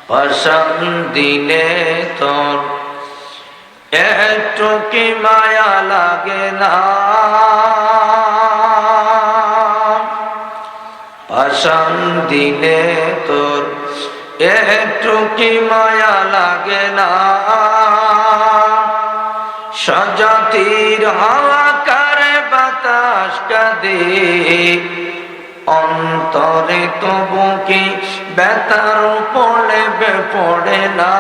পশম দিলে তোর একটু কি মায়া লাগে না, পশম দিলে তোর একটু কি মায়া লাগে না, সজাতির হাওয়া করে বাতাস কাঁদে, অন্তরে তবু কি বেতার পড়ে না,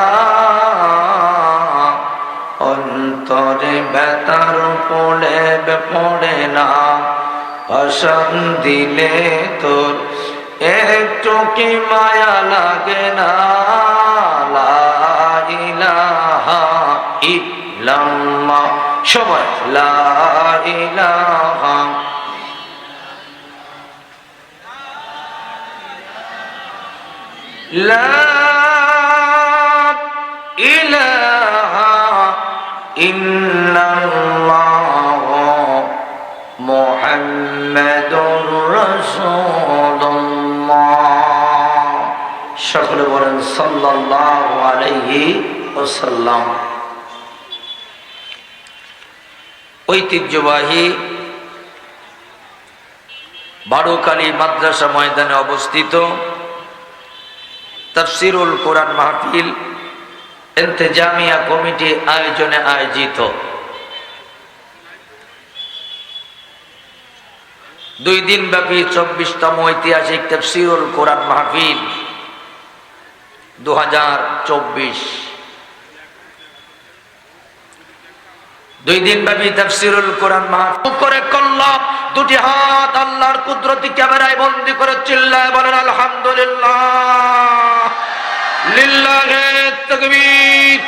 অন্তরে বেতার পড়ে না, পশম দিলে তোর একটু কি মায়া লাগে না, লা ইলাহা ইল্লাল্লাহ, সবাই লা ইলাহা লা ইলাহা ইল্লাল্লাহ মুহাম্মাদুর রাসূলুল্লাহ। সকলে বলেন সাল্লাল্লাহু আলাইহি ওয়াসাল্লাম। ঐতিহ্যবাহী বারোকালী মাদ্রাসা ময়দানে অবস্থিত তাফসীরুল কোরআন মাহফিল ইন্তেজামিয়া কমিটি আয়োজনে আয়োজিত 2 দিন ব্যাপী 24তম ঐতিহাসিক তাফসীরুল কোরআন মাহফিল 2024, 2 দিন ব্যাপী তাফসীরুল কোরআন মাহফিল করে কল্লা দুটি হাত আল্লাহর কুদরতি ক্যামেরায় বন্দী করে চিল্লায় বলেন আলহামদুলিল্লাহ, লিল্লাহি তাকবীর।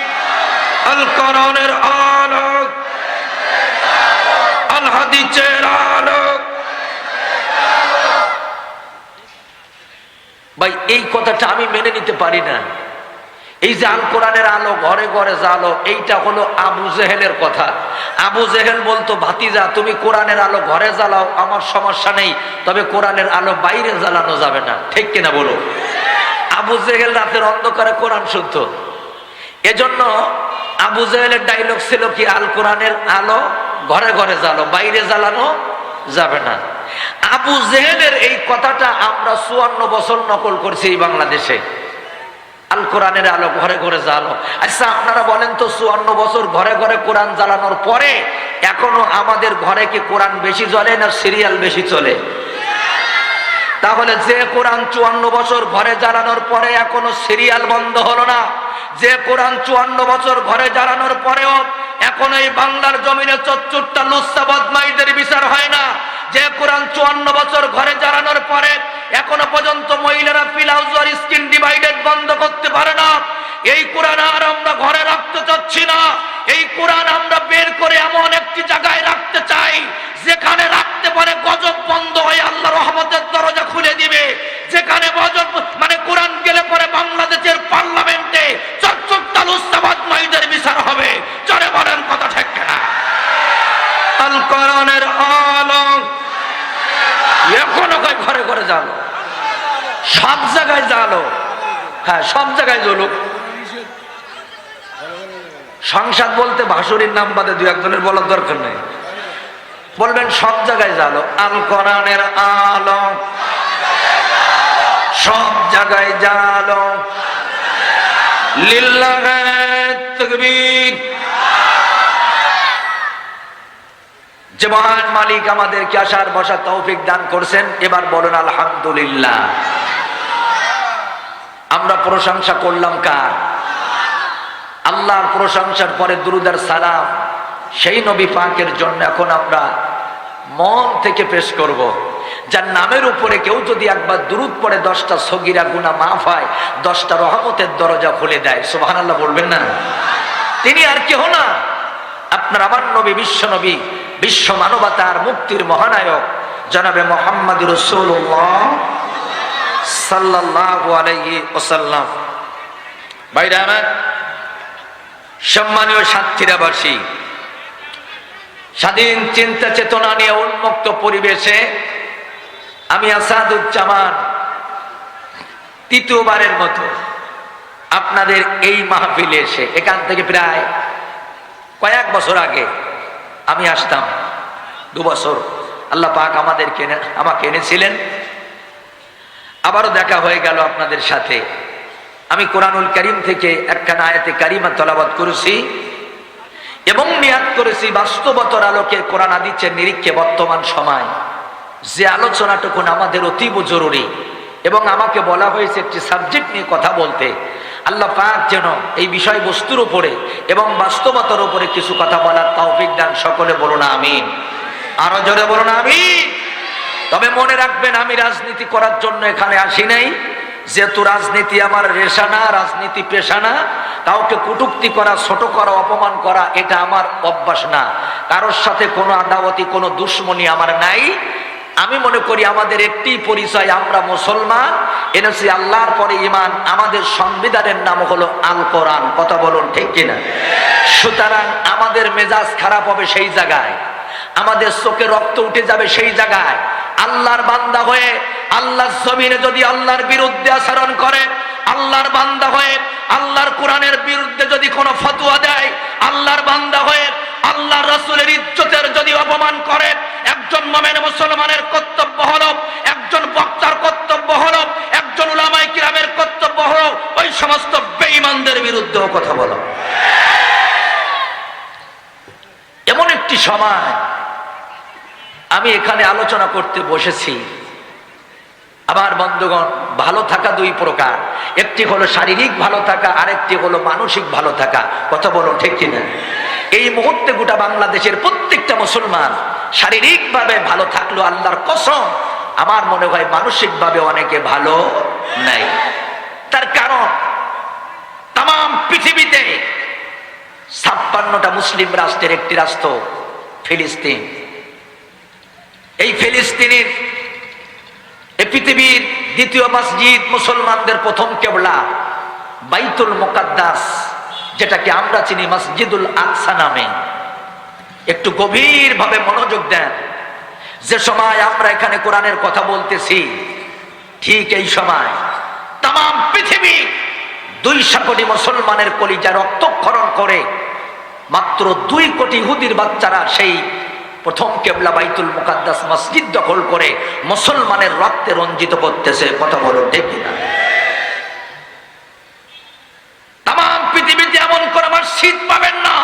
আল কোরআনের আলোক, আল হাদিসের আলোক। ভাই এই কথাটা আমি মেনে নিতে পারি না। এই যে আল কোরআনের আলো ঘরে ঘরে জ্বালো, এইটা হলো আবু জেহেলের কথা। আবু জেহেল বলতো, ভাতিজা তুমি কোরআনের আলো ঘরে জ্বালাও, আমার সমস্যা নেই, তবে কোরআনের আলো বাইরে জ্বালানো যাবে না। ঠিক কিনা বলো? আবু জেহেল রাতের অন্ধকারে কোরআন শুনতো, এজন্য আবু জেহেলের ডায়লগ ছিল কি, আল কোরআনের আলো ঘরে ঘরে জ্বালো, বাইরে জ্বালানো যাবে না। আবু জেহেলের এই কথাটা আমরা 54 বছর নকল করছি এই বাংলাদেশে। আল কোরআনের আলো ঘরে ঘরে জ্বালো। আচ্ছা আপনারা বলেন তো, 54 বছর ঘরে ঘরে কোরআন জ্বালানোর পরে এখনো আমাদের ঘরে কি কোরআন বেশি জ্বলে না সিরিয়াল বেশি চলে? তাহলে যে কোরআন 54 বছর ঘরে জ্বালানোর পরে এখনো সিরিয়াল বন্ধ হলো না, যে কোরআন 54 বছর ঘরে জ্বালানোর পরেও এখন এই বাংলার জমিনে 74টা লুচ্চা বদমাইশদের বিচার হয় না, যে কোরআন 54 বছর ঘরে জ্বালানোর পরে এখনো পর্যন্ত মহিলারা ফিলাউজ আর স্কিন ডিভাইডেড বন্ধ করতে পারে না, এই কোরআন আর আমরা ঘরে রাখতে চাচ্ছি না। এই কোরআন আমরা বের করে এমন একটি জায়গায় রাখতে চাই যেখানে রাখতে পারে গজব বন্ধ হয়ে আল্লাহ রহমতের দরজা খুলে দিবে, যেখানে গজব মানে কোরআন গেলে পরে বাংলাদেশের পার্লামেন্টে 74টা লুচ্চা বদমাইশদের বিচার হবে। জোরে বলেন কথা ঠিক কিনা? আল কোরআনের আলো এখনো ঘরে ঘরে জ্বালো, সব জায়গায় জ্বালো। হ্যাঁ, সব জায়গায় জ্বলুক। সংসদ বলতে ভাসুরির নাম বাদে 2-1 বলার দরকার নেই, বলবেন সব জায়গায় জ্বালো। আল কোরআনের আলো সব জায়গায় জ্বালো, লিল্লাহি তাকবীর। যে মহান মালিক আমাদেরকে আসার বসার তৌফিক দান করছেন, এবার বলুন আলহামদুলিল্লাহ। আমরা প্রশংসা করলাম কার? আল্লাহর প্রশংসার পরে দুরূদ আর সালাম সেই নবী পাকের জন্য এখন আমরা মন থেকে পেশ করব, যার নামের উপরে কেউ যদি একবার দুরূদ পড়ে 10টা সগীরা গুনাহ মাফ হয়, 10টা রহমতের দরজা খুলে দেয়। সুবহানাল্লাহ বলবেন না? তিনি আর কেউ না, আপনার আমার নবী, বিশ্ব নবী, বিশ্ব মানবতার মুক্তির মহানায়ক জনাবে মুহাম্মদ রাসূলুল্লাহ সাল্লাল্লাহু আলাইহি ওয়াসাল্লাম। ভাইরা আমার, সম্মানীয় সাতক্ষীরাবাসী, স্বাধীন চিন্তা চেতনা নিয়ে উন্মুক্ত পরিবেশে আমি আসাদুজ্জামান তৃতীয়বারের মতো আপনাদের এই মাহফিলে এসে, এখান থেকে প্রায় কয়েক বছর আগে আমি আসতাম, 2 বছর আল্লাহ পাক আমাকে এনেছিলেন। আবারও দেখা হয়ে গেল আপনাদের সাথে। আমি কোরআনুল কারীম থেকে একখানা আয়াতে কারিমা তেলাওয়াত করেছি এবং নিয়াত করেছি বাস্তবতার আলোকে কোরআন হাদিসের নিরীক্ষে বর্তমান সময় যে আলোচনাটুকু আমাদের অতীব জরুরি, এবং আমাকে বলা হয়েছে একটি সাবজেক্ট নিয়ে কথা বলতে। আল্লাহ পাক যেন এই বিষয়বস্তুর উপরে এবং বাস্তবতার উপরে কিছু কথা বলার তৌফিক দান। সকলে বলুন আমিন। আরো জোরে বলুন আমিন। তবে মনে রাখবেন, আমি রাজনীতি করার জন্য এখানে আসি নাই। যেহেতু রাজনীতি আমার রেশা না, রাজনীতি পেশা না, কাউকে কটূক্তি করা, ছোট করা, অপমান করা এটা আমার অভ্যাস না। কারোর সাথে কোনো আদাওয়াতি, কোনো দুশ্মনী আমার নাই। আমি মনে করি আমাদের একটি পরিচয়, আমরা মুসলমান, এনেছি আল্লাহর পরে ঈমান। আমাদের সংবিধানের নাম হলো আল কোরআন। কথা বলুন ঠিক কিনা? সুতরাং আমাদের মেজাজ খারাপ হবে সেই জায়গায়, আমাদের চোখে রক্ত উঠে যাবে সেই জায়গায়। আল্লাহর বান্দা হয়ে আল্লাহর জমিনে যদি আল্লাহর বিরুদ্ধে আচরণ করে, আল্লাহর বান্দা হয়ে আল্লাহর কোরআনের বিরুদ্ধে যদি কোনো ফতোয়া দেয়, আল্লাহর বান্দা হয়ে আল্লাহর রাসূলের ইজ্জতের যদি অপমান করে, একজন মুমিন মুসলমানের কর্তব্য হলো, একজন বক্তার কর্তব্য হলো, একজন উলামায়ে কিরামের কর্তব্য হলো ওই সমস্ত বেঈমানদের বিরুদ্ধেও কথা বলো। এমন একটি সময় আমি এখানে আলোচনা করতে বসেছি। আমার বন্ধুগণ, ভালো থাকা 2 প্রকার, একটি হলো শারীরিক ভালো থাকা, আরেকটি হলো মানসিক ভালো থাকা। কথা বলো ঠিক কিনা? এই মুহূর্তে গোটা বাংলাদেশের প্রত্যেকটা মুসলমান শারীরিকভাবে ভালো থাকলো আল্লাহর কসম, আমার মনে হয় মানসিকভাবে অনেকে ভালো নাই। তার কারণ তাম পৃথিবীতে 56টা মুসলিম রাষ্ট্রের একটি রাষ্ট্র ফিলিস্তিন। এই ফিলিস্তিনের এই পৃথিবীর দ্বিতীয় মসজিদ, মুসলমানদের প্রথম কিবলা বাইতুল মুকাদ্দাস, যেটাকে আমরা চিনি মসজিদুল আকসা নামে। একটু গভীরভাবে মনোযোগ দেন। যে সময় আমরা এখানে কোরআনের কথা বলতেছি, ঠিক এই সময় তাম পৃথিবী 200 কোটি মুসলমানের কলিজা রক্তক্ষরণ করে মাত্র 2 কোটি ইহুদির বাচ্চারা সেই প্রথম কিবলা বাইতুল মুকাদ্দাস মসজিদ দখল করে মুসলমানের রক্তে রঞ্জিত করতেছে। কথা বলো ঠিক কিনা? তাম পৃথিবীতে এমন কোন মসজিদ পাবেন না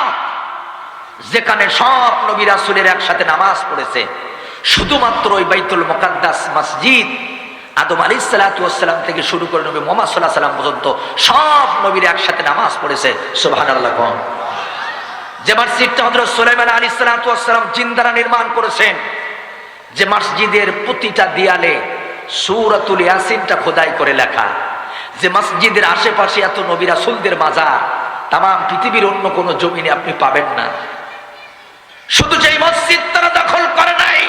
যেখানে সব নবী রাসূলের একসাথে নামাজ পড়েছে। শুধুমাত্র ওই বাইতুল মুকাদ্দাস মসজিদ আদম আলাইহিস সালাতু ওয়াস সালাম থেকে শুরু করে নবী মুহাম্মদ সাল্লাল্লাহু আলাইহি সাল্লাম পর্যন্ত সব নবীরা একসাথে নামাজ পড়েছে। সুবহানাল্লাহ। যে মসজিদটা হযরত সুলাইমান আলাইহিস সালাতু ওয়াস সালাম জিন্দারা নির্মাণ করেছেন, যে মসজিদের প্রতিটা দেয়ালে সূরাতুল ইয়াসিনটা খোদাই করে লেখা, যে মসজিদের আশেপাশে এত নবী রাসূলদের মাজার তাম পৃথিবীর অন্য কোন জমিনে আপনি পাবেন না। শুধু যেই মসজিদ তারা দখল করে নাই,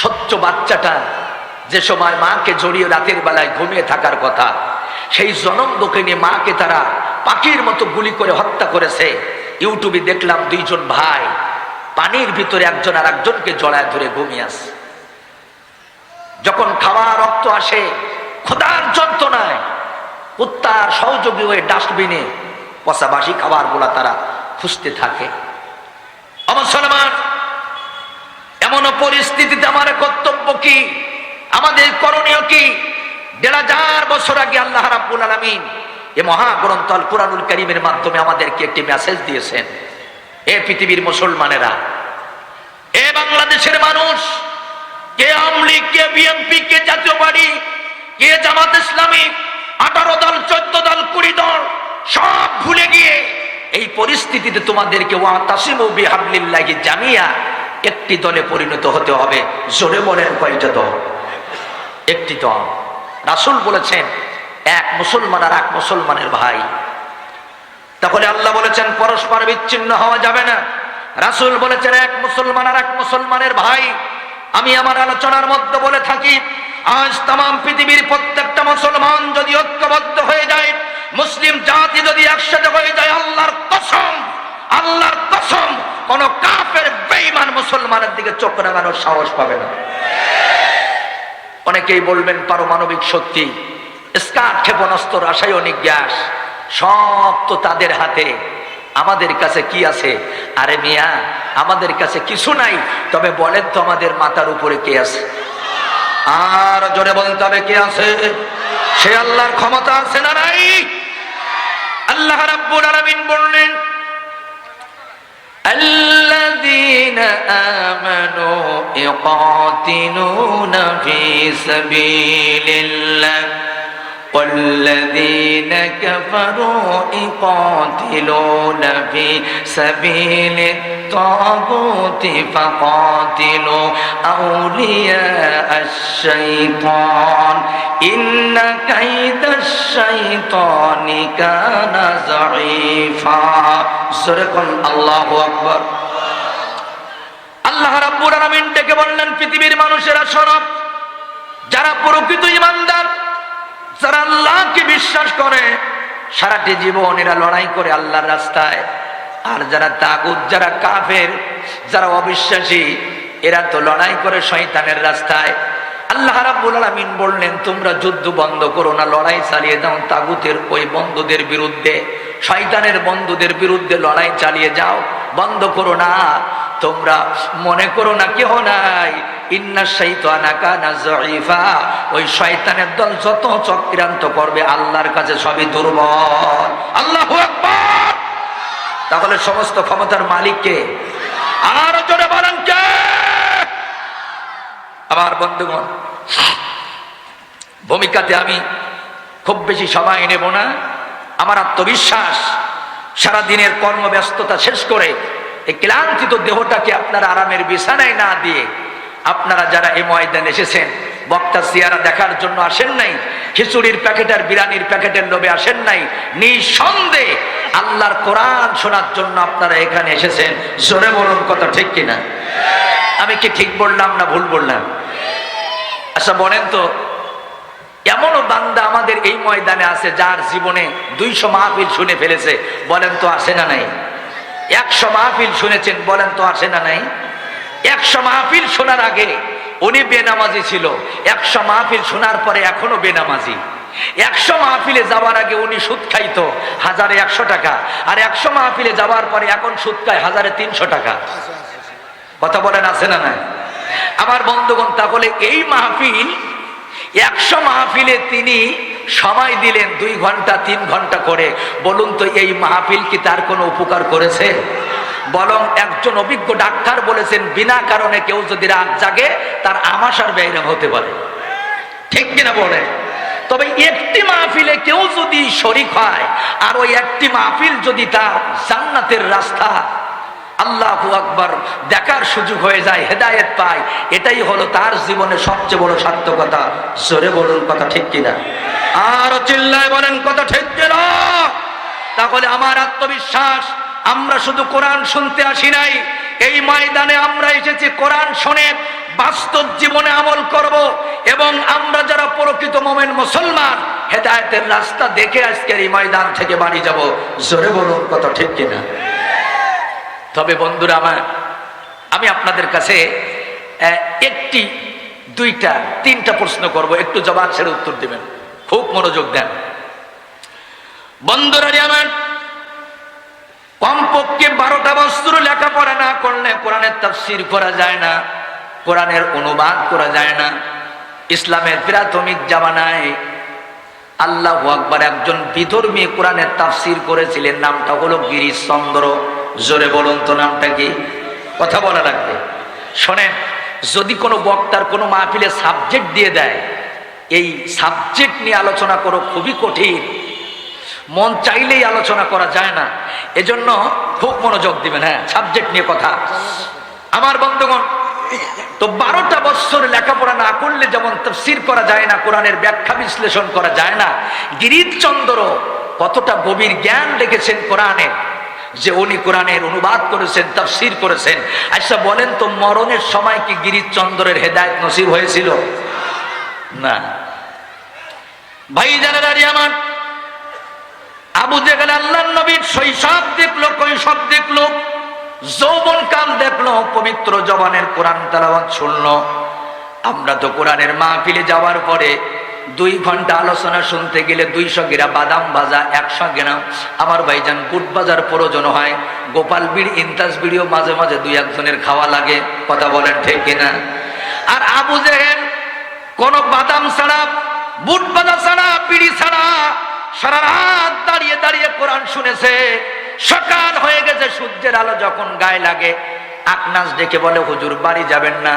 সচ্চ বাচ্চাটা যে সময় মাকে জড়িয়ে রাতের বেলায় ঘুমিয়ে থাকার কথা, সেই জনম দোকানে মাকে তারা পাখির মতো গুলি করে হত্যা করেছে। ইউটিউবে দেখলাম 2 জন ভাই পানির ভিতরে একজন আর একজনকে জড়ায় ধরে ঘুমিয়ে আছে। যখন খাওয়া রক্ত আসে, খোদার যন্ত্রণায় কুত্তার সহযোগী হয়ে ডাস্টবিনে পচাবাসি খাবার গুলা তারা খুঁজতে থাকে। মুসলমান, এমন পরিস্থিতিতে আমার কর্তব্য কি, আমাদের করণীয় কি? 1500 বছর আগে আল্লাহ রাব্বুল আলামিন এই মহাগ্রন্থ আল কোরআনুল কারীমের মাধ্যমে আমাদেরকে একটি মেসেজ দিয়েছেন। এ পৃথিবীর মুসলমানেরা, এ বাংলাদেশের মানুষ, কে আওয়ামী লীগ, কে বিএনপি, কে জাতীয় পার্টি, কে জামাত ইসলামী, 18 দল, 14 দল, 20 দল সব ভুলে গিয়ে এই পরিস্থিতিতে তোমাদেরকে ওয়াতাসিমু বিহাবলিল্লাহি জামিয়া একটি দলে পরিণত হতে হবে। জোরে বলেন কয়টা দল? একটি দল। রাসূল বলেছেন এক মুসলমান আর এক মুসলমানের ভাই। তাহলে আল্লাহ বলেছেন পরস্পর বিচ্ছিন্ন হওয়া যাবে না। রাসূল বলেছেন এক মুসলমান আর এক মুসলমানের ভাই। আমি আমার আলোচনার মধ্যে বলে থাকি, আজ তাম পৃথিবীর প্রত্যেকটা মুসলমান যদি ঐক্যবদ্ধ হয়ে যায়, মুসলিম জাতি যদি একসাথে হয়ে যায়, আল্লাহর কসম, আল্লাহর কসম, কোন কাফের বেঈমান মুসলমানের দিকে চোখ রাঙানোর সাহস পাবে না। অনেকেই বলবেন পারমাণবিক শক্তি, স্কাট, ক্ষেপণাস্ত্র, রাসায়নিক গ্যাস সব তো তাদের হাতে। আমাদের কাছে কি আছে? আরে মিয়া, আমাদের কাছে কিছু নাই। তবে বলেন তো আমাদের মাথার উপরে কে আছে? আর জোরে বলতে হবে কে আছে? সে আল্লাহর ক্ষমতা আছে না নাই? আল্লাহ রাব্বুল আলামিন বললেন, আল্লাযীনা আমানু ইকাতিলুনা ফি সাবিলিল্লাহ والذين كفروا يقاتلون في سبيل الطاغوت فقاتلوا أولياء الشيطان إن كيد الشيطان كان ضعيفا صدق الله أكبر আল্লাহ রাব্বুল আলামিন ডেকে বললেন, পৃথিবীর মানুষেরা শোনো, যারা প্রকৃত ঈমানদার, যারা আল্লাহকে বিশ্বাস করে, সারাটি জীবন এরা লড়াই করে আল্লাহর রাস্তায়। আর যারা তাগুত, যারা কাফের, যারা অবিশ্বাসী, এরা তো লড়াই করে শয়তানের রাস্তায়। আল্লাহ রাব্বুল আলামিন বললেন, তোমরা যুদ্ধ বন্ধ করো না, লড়াই চালিয়ে দাও তাগুতের ওই বন্ধুদের বিরুদ্ধে, শয়তানের বন্ধুদের বিরুদ্ধে লড়াই চালিয়ে যাও, বন্ধ করো না। তোমরা মনে করো না কেহ নাই, ইন্না শাইতানা কানা যায়ীফা, ওই শয়তানের দল যত চক্রান্ত করবে আল্লাহর কাছে সবই দুর্বল। আল্লাহু আকবার। তাহলে সমস্ত ক্ষমতার মালিক কে? আর জোরে বলেন কে? আমার বন্ধুগণ, ভূমিকাতে আমি খুব বেশি সময় নেব না। আমার আত্মবিশ্বাস, সারা দিনের কর্মব্যস্ততা শেষ করে এই ক্লান্তিত দেহটাকে আপনারা আরামের বিছানায় না দিয়ে, আপনারা যারা এই ময়দানে এসেছেন, বক্তা সিয়ারা দেখার জন্য আসেন নাই, খিচুড়ির প্যাকেট আর বিরিয়ানির প্যাকেটের লোভে আসেন নাই, নিঃসন্দেহে আল্লাহর কোরআন শোনার জন্য আপনারা এখানে এসেছেন। জোরে বলুন কথা ঠিক কিনা? আমি কি ঠিক বললাম না ভুল বললাম? আচ্ছা বলেন তো, এমনও বান্দা আমাদের এই ময়দানে আছে যার জীবনে 200 মাহফিল শুনে ফেলেছে, বলেন তো আসে না নাই? 100 মাহফিল শুনেছেন, বলেন তো আসে না নাই? 100 মাহফিল শোনার আগে উনি বেনামাজি ছিল, 100 মাহফিল শোনার পরে এখনো বেনামাজি। 100 মাহফিলে যাওয়ার আগে উনি সুদ খাইতো 1000-100 টাকা, আর 100 মাহফিলে যাওয়ার পরে এখন সুদ খায় 1300 টাকা। কথা বলেন আছে না নাই? আমার বন্ধুগণ, তাহলে এই মাহফিল, 100 মাহফিলে তিনি সময় দিলেন 2 ঘন্টা 3 ঘন্টা করে। বলুন তো এই মাহফিল কি তার কোনো উপকার করেছে? বরং একজন অভিজ্ঞ ডাক্তার বলেছেন, বিনা কারণে কেউ যদি রাত জাগে তার আমাশার ব্যায়াম হতে পারে। ঠিক কিনা বলে? তবে একটি মাহফিলে কেউ যদি শরীক হয়, আর ওই একটি মাহফিল যদি তার জান্নাতের রাস্তা, আল্লাহু আকবার, দেখার সুযোগ হয়ে যায়, হেদায়েত পায়, এটাই হলো তার জীবনে সবচেয়ে বড় সার্থকতা। জোরে বলুন কথা ঠিক কিনা? আর চিল্লায় বলেন কথা ঠিক কিনা? তাহলে আমার আত্মবিশ্বাস, আমরা শুধু কোরআন শুনতে আসি নাই, এই ময়দানে আমরা এসেছি কোরআন শুনে বাস্তব জীবনে আমল করব, এবং আমরা যারা প্রকৃত মুমিন মুসলমান, হেদায়েতের রাস্তা দেখে আজকের এই ময়দান থেকে বাড়ি যাব। জোরে বলুন কথা ঠিক কিনা? তবে বন্ধুরা আমার, আমি আপনাদের কাছে একটি, 2টা, 3টা প্রশ্ন করব, একটু জবাব ছেড়ে উত্তর দিবেন, খুব মনোযোগ দেন। বন্ধুরা আমার, কমপক্ষে 12টা বছর লেখাপড়া না করলে কোরআনের তাফসীর করা যায় না, কোরআনের অনুবাদ করা যায় না। ইসলামের প্রাথমিক জামানায় আল্লাহু আকবার, একজন বিধর্মী কোরআনের তাফসীর করেছিলেন, নামটা হলো গিরিশচন্দ্র। জোরে বলুন তো নামটা কি? কথা বলা লাগবে। শোনেন, যদি কোনো বক্তার কোনো মাহফিলে সাবজেক্ট দিয়ে দেয়, এই সাবজেক্ট নিয়ে আলোচনা করো খুবই কঠিন, মন চাইলেই আলোচনা করা যায় না। এজন্য খুব মনোযোগ দিবেন। হ্যাঁ, সাবজেক্ট নিয়ে কথা। আমার বন্ধুগণ, তো 12টা বছর লেখাপড়া না করলে যেমন তাফসীর করা যায় না, কোরআনের ব্যাখ্যা বিশ্লেষণ করা যায় না, গিরিশচন্দ্র কতটা গভীর জ্ঞান রেখেছেন কোরআনে, যে উনি কোরআনের অনুবাদ করেছেন, তাফসীর করেছেন। আচ্ছা বলেন তো, মরণের সময় কি গিরিশচন্দ্রের হেদায়েত নসিব হয়েছিল? না। ভাইজানেরা আমার, আবু জেহেল আল্লাহর নবীর শৈশব দেখলো, কৈশোর দেখলো, যৌবন কাল দেখলো, পবিত্র জবানের কোরআন তেলাওয়াত শুনলো। আমরা তো কোরআনের মাহফিলে যাওয়ার পরে 2 ঘন্টা আলোচনা শুনতে গেলে 200 গ্রাম বাদাম ভাজা, 100 গ্রাম আমার ভাইজান বুট বাজার প্রয়োজন হয়, গোপাল বিড়ি ইন্তাজ বিড়িও মাঝে মাঝে 2-1 জনের খাওয়া লাগে। কথা বলেন ঠিক কিনা? আর আবু জেহেল কোন বাদাম ছাড়া, বুট বাজা ছাড়া, বিড়ি ছাড়া সারা রাত দাঁড়িয়ে দাঁড়িয়ে কোরআন শুনেছে। সকাল হয়ে গেছে, সূর্যের আলো যখন গায়ে লাগে আকনাস ডেকে বলে, হুজুর বাড়ি যাবেন না?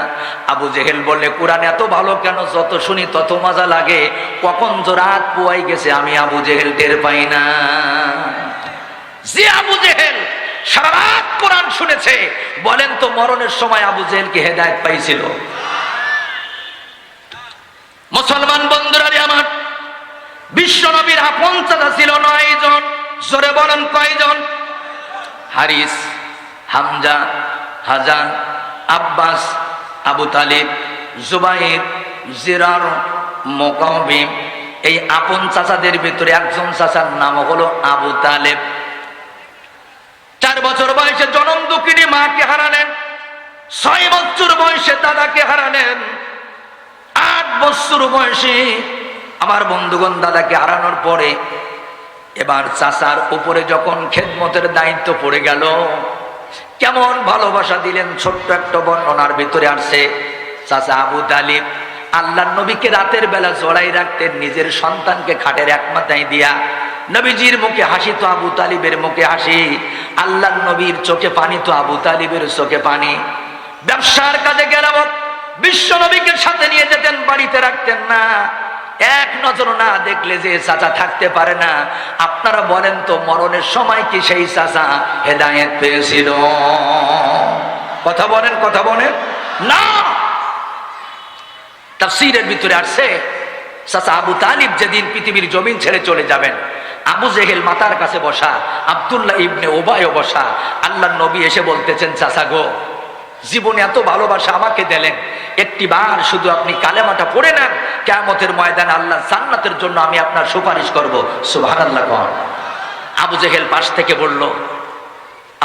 আবু জেহেল বলে, কোরআন এত ভালো কেন? যত শুনি তত মজা লাগে। কখন যে রাত পোয়াই গেছে আমি আবু জেহেল টের পাই না। যে আবু জেহেল সারা রাত কোরআন শুনেছে, বলেন তো মরণের সময় আবু জেহেল কি হেদায়েত পাইছিল? মুসলমান বন্ধুরা আমার, বিশ্ব নবীর আপন চাচা ছিল 9 জন। জোরে বলেন কয়জন? হারিস, হামজা, হাজান, আব্বাস, আবু তালিব, জুবাইর, জিরার, মুকাওবিম। এই আপন চাচাদের ভিতরে একজন চাচার নাম হলো আবু তালেব। 4 বছর বয়সে জনম দুঃখিনী মাকে হারালেন, 6 বছর বয়সে দাদাকে হারালেন, 8 বছর বয়সে আমার বন্ধুগণ দাদাকে হারানোর পরে এবার চাচার উপরে যখন খেদমতের দায়িত্ব পড়ে গেল, কেমন ভালোবাসা দিলেন। ছোট্ট একটা বর্ণনার ভিতরে আসছে, চাচা আবু তালিব আল্লাহর নবীকে রাতের বেলা জড়াই রাখতেন, নিজের সন্তানকে খাটের এক মাথায় দিয়া। নবীজির মুখে হাসি তো আবু তালিবের মুখে হাসি, আল্লাহর নবীর চোখে পানি তো আবু তালিবের চোখে পানি। ব্যবসার কাজে গেলাম, বিশ্ব নবীকে সাথে নিয়ে যেতেন, বাড়িতে রাখতেন না। এক নজর না দেখলে যে চাচা থাকতে পারে না। আপনারা বলেন তো মরণের সময় কি সেই চাচা হেদায়েত পেয়েছিল? কথা বলেন, কথা বলেন না। তাফসীরের ভিতরে আসছে, চাচা আবু তালিব যেদিন পৃথিবীর জমিন ছেড়ে চলে যাবেন, আবু জেহেল মাতার কাছে বসা, আব্দুল্লাহ ইবনে উবাইও বসা। আল্লাহর নবী এসে বলতেছেন, চাচা গো, জীবনে এত ভালোবাসা আমাকে দিলেন, একটিবার শুধু আপনি কালেমাটা পড়ে নেন, কিয়ামতের ময়দানে আল্লাহ জান্নাতের জন্য আমি আপনার সুপারিশ করব। সুবহানাল্লাহ। আবু জেহেল পাশ থেকে বলল,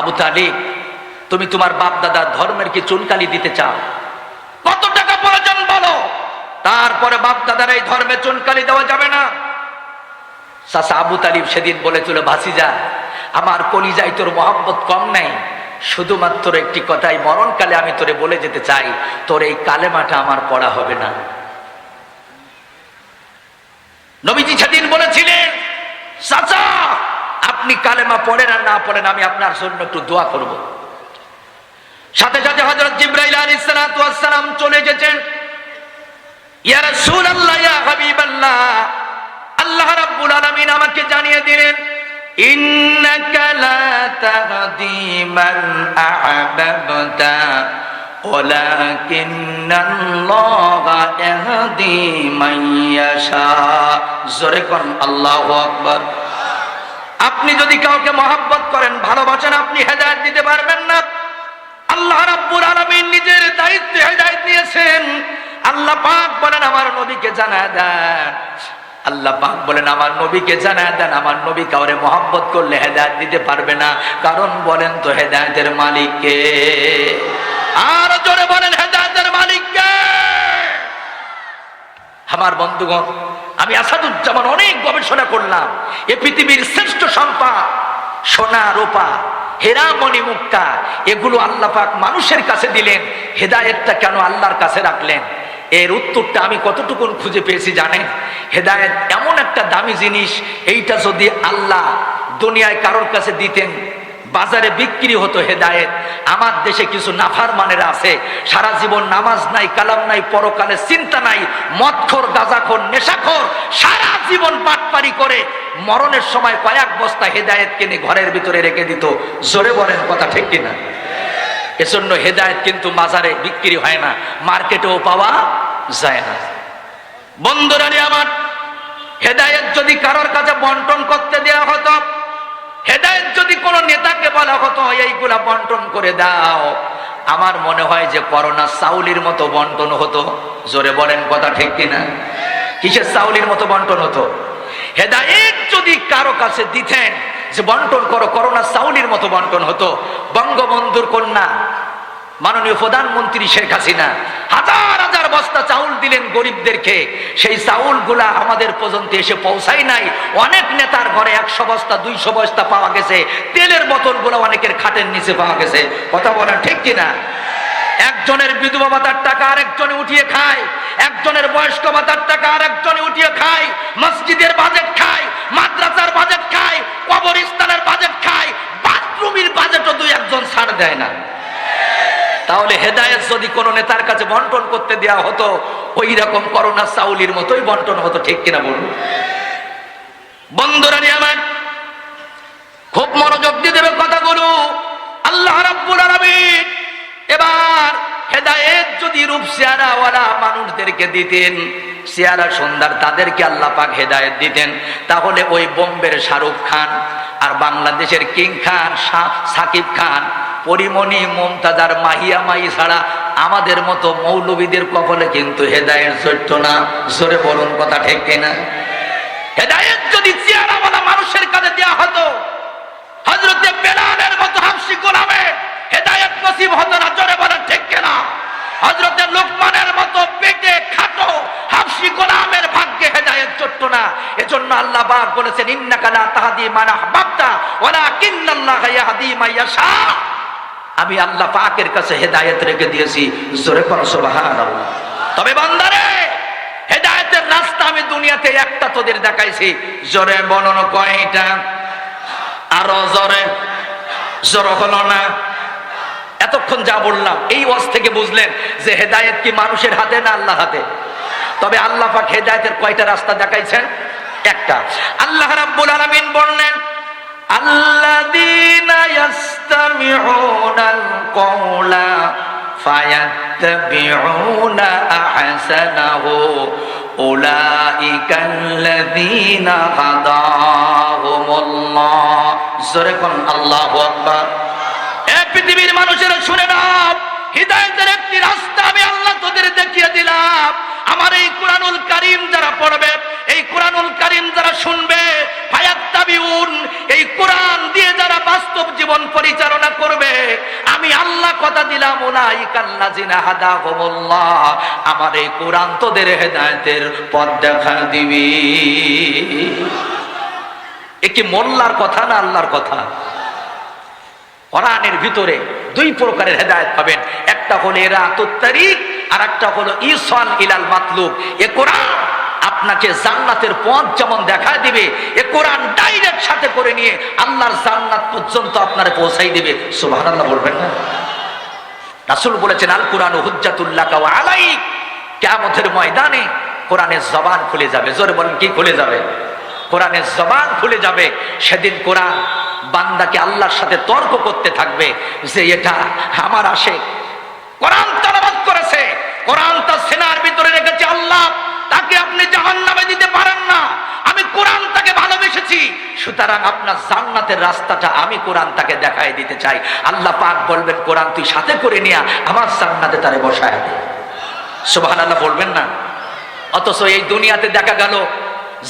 আবু তালিব, তুমি তোমার বাপ দাদার ধর্মের কি চুনকালি দিতে চাও? কত টাকা প্রয়োজন বলো, তারপরে বাপ দাদার এই ধর্মে চুনকালি দেওয়া যাবে না। চাচা আবু তালিব সেদিন বলেছিল, ভাসিজা, আমার কলিজায় তোর মহব্বত কম নাই, শুধুমাত্র একটি কথাই মরণকালে আমি তোরে বলে যেতে চাই, তোর এই কালেমাটা আমার পড়া হবে না। নবীজি সেদিন বলেছিলেন, চাচা আপনি কালেমা পড়েন আর না পড়েন, আমি আপনার জন্য একটু দোয়া করব। সাথে সাথে হযরত জিবরাইল আলাইহিস সালাতু ওয়াস সালাম চলে এসেছেন। ইয়া রাসূলুল্লাহ, ইয়া হাবিবাল্লাহ, আল্লাহ রাব্বুল আলামিন আমাকে জানিয়ে দিলেন, ইন্নাকা লা তাহদি মান আহবাবতা ওয়ালাকিন্নাল্লাহা ইয়াহদি মান ইয়াশা। জোরে কোন আল্লাহু আকবার। আপনি যদি কাউকে মহব্বত করেন, ভালোবাসেন, আপনি হেদায়েত দিতে পারবেন না। আল্লাহ রাব্বুল আলামিন নিজের দায়িত্বে হেদায়েত দিয়েছেন। আল্লাহ পাক বলেন, আমার নবীকে জানায় দেন। আল্লাহ পাক বলেন, আমার নবীকে জানায় দেন, আমার নবী কাউরে মহব্বত করলে হেদায়েত দিতে পারবে না। কারণ বলেন তো হেদায়েতের মালিক কে? আর জোরে বলেন, হেদায়েতের মালিক কে? আমার বন্ধুগণ, আমি আসাদুজ্জামান অনেক গবেষণা করলাম। এ পৃথিবীর শ্রেষ্ঠ সম্পদ সোনা, রূপা, হীরা, মণি, মুক্তা, এগুলো আল্লাহ পাক মানুষের কাছে দিলেন, হেদায়েতটা কেন আল্লাহর কাছে রাখলেন? এর উত্তরটা আমি কতটুকুন খুঁজে পেয়েছি জানেন? হেদায়েত এমন একটা দামি জিনিস, এইটা যদি আল্লাহ দুনিয়ায় কারোর কাছে দিতেন, বাজারে বিক্রি হতো হেদায়েত। আমার দেশে কিছু নাফরমানেরা আছে, সারা জীবন নামাজ নাই, কালাম নাই, পরকালে চিন্তা নাই, মদখোর, গাঁজাখোর, নেশাখোর, সারা জীবন পাটপারি করে মরণের সময় কয়েক বস্তা হেদায়েত কিনে ঘরের ভিতরে রেখে দিত। জোরে বলেন, কথা ঠিক কিনা? এজন্য হেদায়েত কিন্তু বাজারে বিক্রি হয় না, মার্কেটেও পাওয়া যায় না। বন্ধুরা আমার, হেদায়েত যদি কারোর কাছে বন্টন করতে দেওয়া হতো, হেদায়েত যদি কোনো নেতাকে বলা হতো এইগুলা বন্টন করে দাও, আমার মনে হয় যে করোনা চাউলের মতো বন্টন হতো। জোরে বলেন, কথা ঠিক কিনা? কিসের চাউলের মতো বন্টন হতো? হেদায়েত যদি কারো কাছে দিতেন যে বন্টন করো, করোনা চাউলের মতো বন্টন হতো। বঙ্গবন্ধুর কন্যা মাননীয় প্রধানমন্ত্রী শেখ হাসিনা হাজার হাজার বস্তা চাউল দিলেন গরিবদেরকে, সেই চাউলগুলা আমাদের পর্যন্ত এসে পৌঁছায় নাই। অনেক নেতার ঘরে 100 বস্তা 200 বস্তা পাওয়া গেছে, তেলের বোতলগুলো অনেকের খাটের নিচে পাওয়া গেছে। কথা বলেন ঠিক কিনা? একজনের বিধবা ভাতার টাকা আরেকজনে উঠিয়ে খায়, একজনের বয়স্ক ভাতার টাকা আরেকজনে উঠিয়ে খায়, মসজিদের বাজেট খায়, মাদ্রাসার বাজেট খায়, কবরস্থানের বাজেট খায়, বাথরুমের বাজেটও দুই একজন ছাড় দেয় না। তাহলে হেদায়েত যদি কোন নেতার কাছে বন্টন করতে দেওয়া হতো, ওই রকম করোনা চাউলির মতোই বন্টন হতো। ঠিক কিনা বলুন? বন্ধুরা আমার খুব মনোযোগ দিয়ে দেবে কথাগুলো। আল্লাহ রাব্বুল আলামিন এবার হেদায়েত যদি রূপ চেহারাওয়ালা মানুষদেরকে দিতেন, চেহারা সুন্দর, তাদেরকে আল্লাহ পাক হেদায়েত দিতেন, তাহলে ওই বোম্বের শাহরুখ খান আর বাংলাদেশের কিং খান সাকিব খান, পরিমণি মমতাজার মাহিয়া মাই ছাড়া আমাদের মতো মৌলবীদের কপালে কিন্তু হেদায়েত জড়ত না। জোরে বলুন কথা ঠিক কিনা? হেদায়েত যদি চেহারাওয়ালা মানুষের কাছে দেওয়া হতো, হযরতে বেলালের মতো হাবশী গোলামে হেদায়েত নসিব হতো না। জোরে বলেন ঠিক কিনা? হযরতে লোকমানের মতো পেটে খাটো হাবশী গোলামের ভাগ্যে হেদায়েত জড়ত না। এজন্য আল্লাহ পাক বলেছেন, ইন্নাকা লা তাহদি মান আহবাবতা ওয়ালাকিন্নাল্লাহা ইয়াহদি মান ইয়াশা। আমি আল্লাহ পাকের কাছে হেদায়েত রেখে দিয়েছি। জোরে বলো সুবহানাল্লাহ। তবে বান্দারে, হেদায়েতের রাস্তা আমি দুনিয়াতে একটা তোদের দেখাইছি। জোরে বলুন কয়টা? আরো জোরে। জোর হলো না? এতক্ষণ যা বললাম এই ওয়াজ থেকে বুঝলেন যে হেদায়েত কি মানুষের হাতে না আল্লাহর হাতে? তবে আল্লাহ পাক হেদায়েতের কয়টা রাস্তা দেখাইছেন? একটা। আল্লাহ রাব্বুল আলামিন বললেন, আল্লাযীনা ইয়াসতামিউনাল কওলা ফায়াত্তাবিউনা আহসানাহু উলাইকাল্লাযীনা হাদাহুমুল্লাহ। জোরে কোন আল্লাহু আকবার। পৃথিবীর মানুষেরা শুনে নাও, হিদায়াতের একটি রাস্তা আমি আল্লাহ তোদের দেখিয়ে দিলাম। আমার এই কুরআনুল কারীম যারা পড়বে, এই কুরআনুল কারীম যারা শুনবে, ফায়াত্তাবিউন, এই কুরআন দিয়ে যারা বাস্তব জীবন পরিচালনা করবে, আমি আল্লাহ কথা দিলাম, উলাইকাল্লাযিনা হাদাহুমুল্লাহ, আমার এই কুরআন তোদের হেদায়েতের পথ দেখা দিবে। এ কি মোল্লার কথা না আল্লাহর কথা? কোরআনের ভিতরে দুই প্রকারের হেদায়েত পাবেন, একটা হলো ইরাতুত তারিক আর একটা হলো ইসাল ইলাল মাতলুব। এ কোরআন আপনাকে জান্নাতের পথ যেমন দেখায় দিবে, এ কোরআন ডাইরেক্ট সাথে করে নিয়ে আল্লাহর জান্নাত পর্যন্ত আপনারে পৌঁছাই দিবে। সুবহানাল্লাহ বলবেন না? রাসূল বলেছেন, আল কুরআনু হুজ্জাতুল লাকা ওয়া আলাইক। কিয়ামতের ময়দানে কোরআনের জবান খুলে যাবে। জোরে বলেন, কি খুলে যাবে? কোরআনের জবান খুলে যাবে। সেদিন কোরআন বান্দাকে আল্লাহর সাথে তর্ক করতে থাকবে যে এটা আমার আশিক, কোরআন তেলাওয়াত করেছে, কোরআন তার সিনার ভিতরে রেখেছে, আল্লাহ তাকে আপনি জাহান্নামে দিতে পারেন না, আমি কোরআন তাকে ভালোবেসেছি, সুতরাং আপনার জান্নাতের রাস্তাটা আমি কোরআন তাকে দেখাই দিতে চাই। আল্লাহ পাক বলবেন, কোরআন তুই সাথে করে নিয়ে আমার জান্নাতে তারে বসায় দে। সুবহানাল্লাহ বলবেন না? অথচ এই দুনিয়াতে দেখা গেল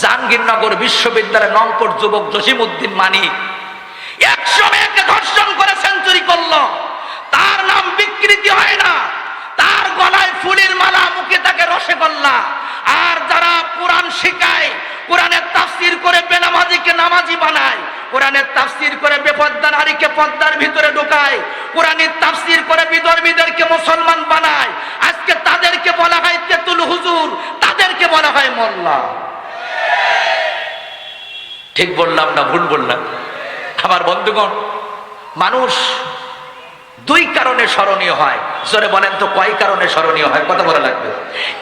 জাহাঙ্গীরনগর বিশ্ববিদ্যালয়ের নংপট যুবক জসিমউদ্দিন মানিক 100 মেয়েকে ধর্ষণ করে সেঞ্চুরি করলো, তার নাম বিকৃতি হয় না, তার গলায় ফুলের মালা, মুখে তাকে রসগোল্লা। আর যারা কোরআন শিখায়, কোরআনের তাফসীর করে বেনামাজিকে নামাজি বানায়, কোরআনের তাফসীর করে বেপর্দা নারীকে পর্দার ভিতরে ঢোকায়, কোরআনের তাফসীর করে বিধর্মীদেরকে মুসলমান বানায়, আজকে তাদেরকে বলা হয় তেতুল হুজুর, তাদেরকে বলা হয় মোল্লা। ঠিক বললাম না ভুল বললাম? আমার বন্ধুগণ, মানুষ দুই কারণে স্মরণীয় হয়। জোরে বলেন তো কয় কারণে স্মরণীয় হয়? কথা বলা লাগবে।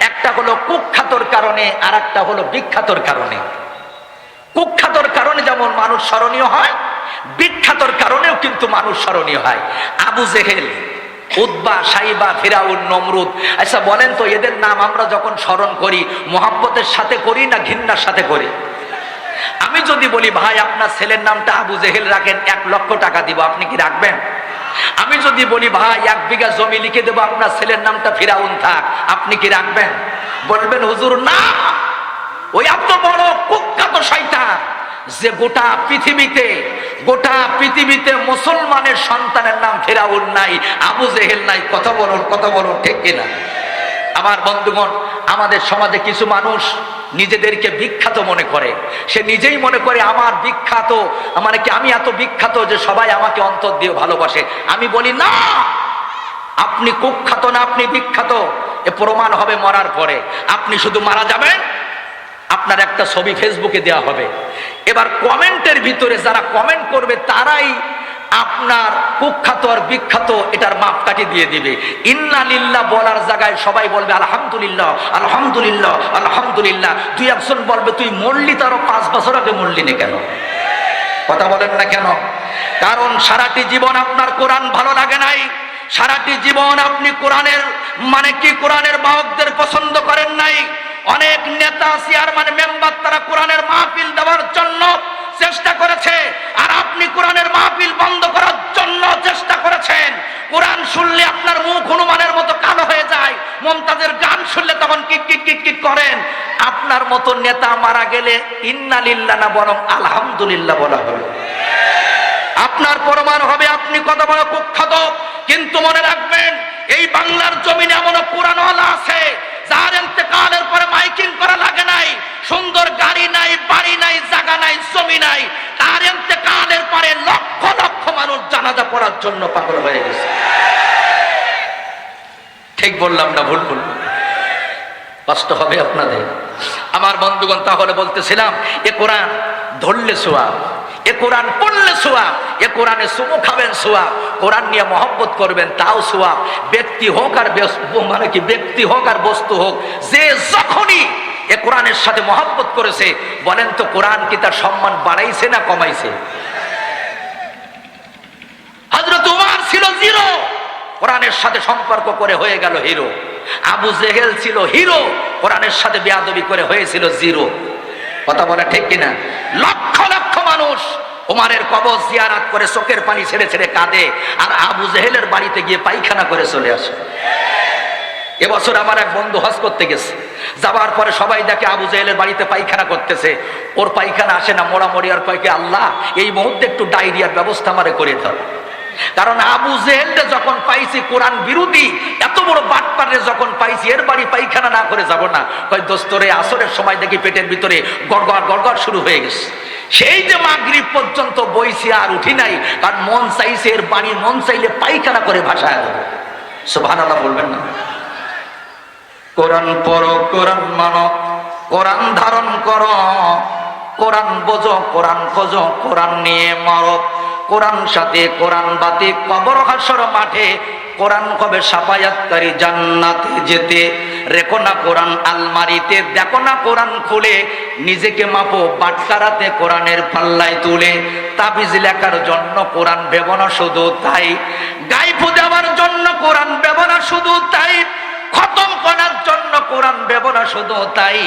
একটা হলো কুখ্যাতর কারণে, আর একটা হলো বিখ্যাতর কারণে। কুখ্যাতর কারণে যেমন মানুষ স্মরণীয় হয়, বিখ্যাতর কারণেও কিন্তু মানুষ স্মরণীয় হয়। আবু জেহেল, উতবা, সাইবা, ফিরাউন, নমরুদ। আচ্ছা বলেন তো, এদের নাম আমরা যখন স্মরণ করি মহব্বতের সাথে করি না ঘৃণার সাথে করি? আমি যদি বলি, ভাই আপনার ছেলের নামটা আবু জেহেল রাখেন, 1 লক্ষ টাকা দিব, আপনি কি রাখবেন? আমি যদি বলি, ভাই 1 বিঘা জমি লিখে দেবো, আপনার ছেলের নামটা ফিরাউন থাক, আপনি কি রাখবেন? বলবেন, হুজুর না, ওই এত বড় কুখ্যাত শয়তান যে গোটা পৃথিবীতে মুসলমানের সন্তানের নাম ফিরাউন নাই, আবু জেহেল নাই। কথা বলুন ঠিক কিনা? আমার বন্ধুগণ, আমাদের সমাজে কিছু মানুষ নিজেদেরকে বিখ্যাত মনে করে। সে নিজেই মনে করে আমার বিখ্যাত, মানে কি আমি এত বিখ্যাত যে সবাই আমাকে অন্তর দিয়ে ভালোবাসে। আমি বলি না, আপনি কুখ্যাত না, আপনি বিখ্যাত। এ প্রমাণ হবে মরার পরে। আপনি শুধু মারা যাবেন, আপনার একটা ছবি ফেসবুকে দেওয়া হবে। এবার কমেন্টের ভিতরে যারা কমেন্ট করবে তারাই আপনার কুখ্যাত আর বিখ্যাত এটার মাপকাঠি দিয়ে দিবে। ইন্না লিল্লাহ বলার জায়গায় সবাই বলবে আলহামদুলিল্লাহ, আলহামদুলিল্লাহ, আলহামদুলিল্লাহ। তুই একজন বলবে তুই মরলি তারও 5 বছর আগে মরলি না কেন? কথা বলেন না কেন? কারণ সারাটি জীবন আপনার কোরআন ভালো লাগে নাই, সারাটি জীবন আপনি কোরআনের মানে কি কোরআনের বাহকদের পছন্দ করেন নাই। অনেক নেতা চেয়ারম্যান মেম্বার তারা কোরআনের মাহফিল দেওয়ার জন্য চেষ্টা করেছে, আর আপনি কোরআনের মাহফিল বন্ধ করার জন্য চেষ্টা করেছেন। কোরআন শুনলে আপনার মুখ হনুমানের মতো কালো হয়ে যায়, মুমতাজের গান শুনলে তখন কিট কিট কিট কিট করেন। আপনার মতো নেতা মারা গেলে ইন্না লিল্লাহ না বরং আলহামদুলিল্লাহ বলা হবে। আপনার প্রমাণ হবে আপনি কত বড় কুখ্যাত। কিন্তু মনে রাখবেন, এই বাংলার জমিনে এমন কোরআনওয়ালা আছে যার ইন্তেকালের পরে মাইকিং করা লাগে নাই, সুন্দর গাড়ি নাই, বাড়ি নাই, জায়গা নাই, জমি নাই, তার ইন্তেকালের পরে লক্ষ লক্ষ মানুষ জানাজা পড়ার জন্য পাগল হয়ে গেছে। ঠিক বললাম না ভুল বললাম? কষ্ট হবে আপনাদের। আমার বন্ধুগণ, তাহলে বলতেছিলাম এ কোরআন ধরলে সোয়াব, এ কোরআন পড়লে সোয়াব, এ কোরআনে চুমু খাবেন সোয়াব, কোরআন নিয়ে মহব্বত করবেন তাও সোয়াব। ব্যক্তি হোক আর মানে কি ব্যক্তি হোক আর বস্তু হোক, যে যখনই এ কোরআনের সাথে মহব্বত করেছে, বলেন তো কোরআন কি তার সম্মান বাড়াইছে না কমাইছে? হযরত ওমর ছিল জিরো, কোরআনের সাথে সম্পর্ক করে হয়ে গেল হিরো। আবু জেহেল ছিল হিরো, কোরআনের সাথে বেয়াদবি করে হয়েছিল জিরো। কথা বলে ঠিক কিনা? লক্ষ লক্ষ মানুষ ওমরের কবর জিয়ারত করে চোখের পানি ছেড়ে ছেড়ে কাঁদে, আর আবু জেহেলের বাড়িতে গিয়ে পায়খানা করে চলে আসে। এবছর আমার এক বন্ধু হজ করতে গেছে, যাবার পরে সবাই দেখে আবু জেহেলের বাড়িতে পায়খানা করতেছে। ওর পায়খানা আসে না, মোড়ামড়ি, আর কয়েকে আল্লাহ এই মুহূর্তে একটু ডায়রিয়ার ব্যবস্থা আমারে করে দাও। কারণ আবু জেহেলকে যখন পাইছি কোরআন বিরোধী, এত বড় বাটপারে যখন পাইছি, এর বাড়ি পায়খানা না করে যাব না। কয় দোস্তরে আসরের সময় দেখি পেটের ভিতরে গড়গড় গড়গড় শুরু হয়ে গেছে। সেই যে মাগরিব পর্যন্ত বইছি আর উঠি নাই, কারণ মন চাইছে এর বাড়ি, মন চাইলে পায়খানা করে ভাসায় দেবো। সুবহানাল্লাহ বলবেন না? কোরআন পড়ো, কোরআন মানো, কোরআন ধারণ করো, কোরআন বোঝো, কোরআন খোঁজো, কোরআন নিয়ে মরো। কোরআন সাথে কোরআন বাতে কবর হাসর মাঠে, কোরআন কবে সাফায়াতকারী জান্নাতে যেতে। রেখো না কোরআন আলমারিতে, দেখো না কোরআন খুলে, নিজেকে মাপো বাটকারাতে কোরআনের পাল্লায় তুলে। তাবিজ লেখার জন্য কোরআন ভেবো না শুধু তাই, গাইফু দেওয়ার জন্য কোরআন ভেবো না শুধু তাই, খতম করার জন্য কোরআন ব্যবহার শুধু তাই,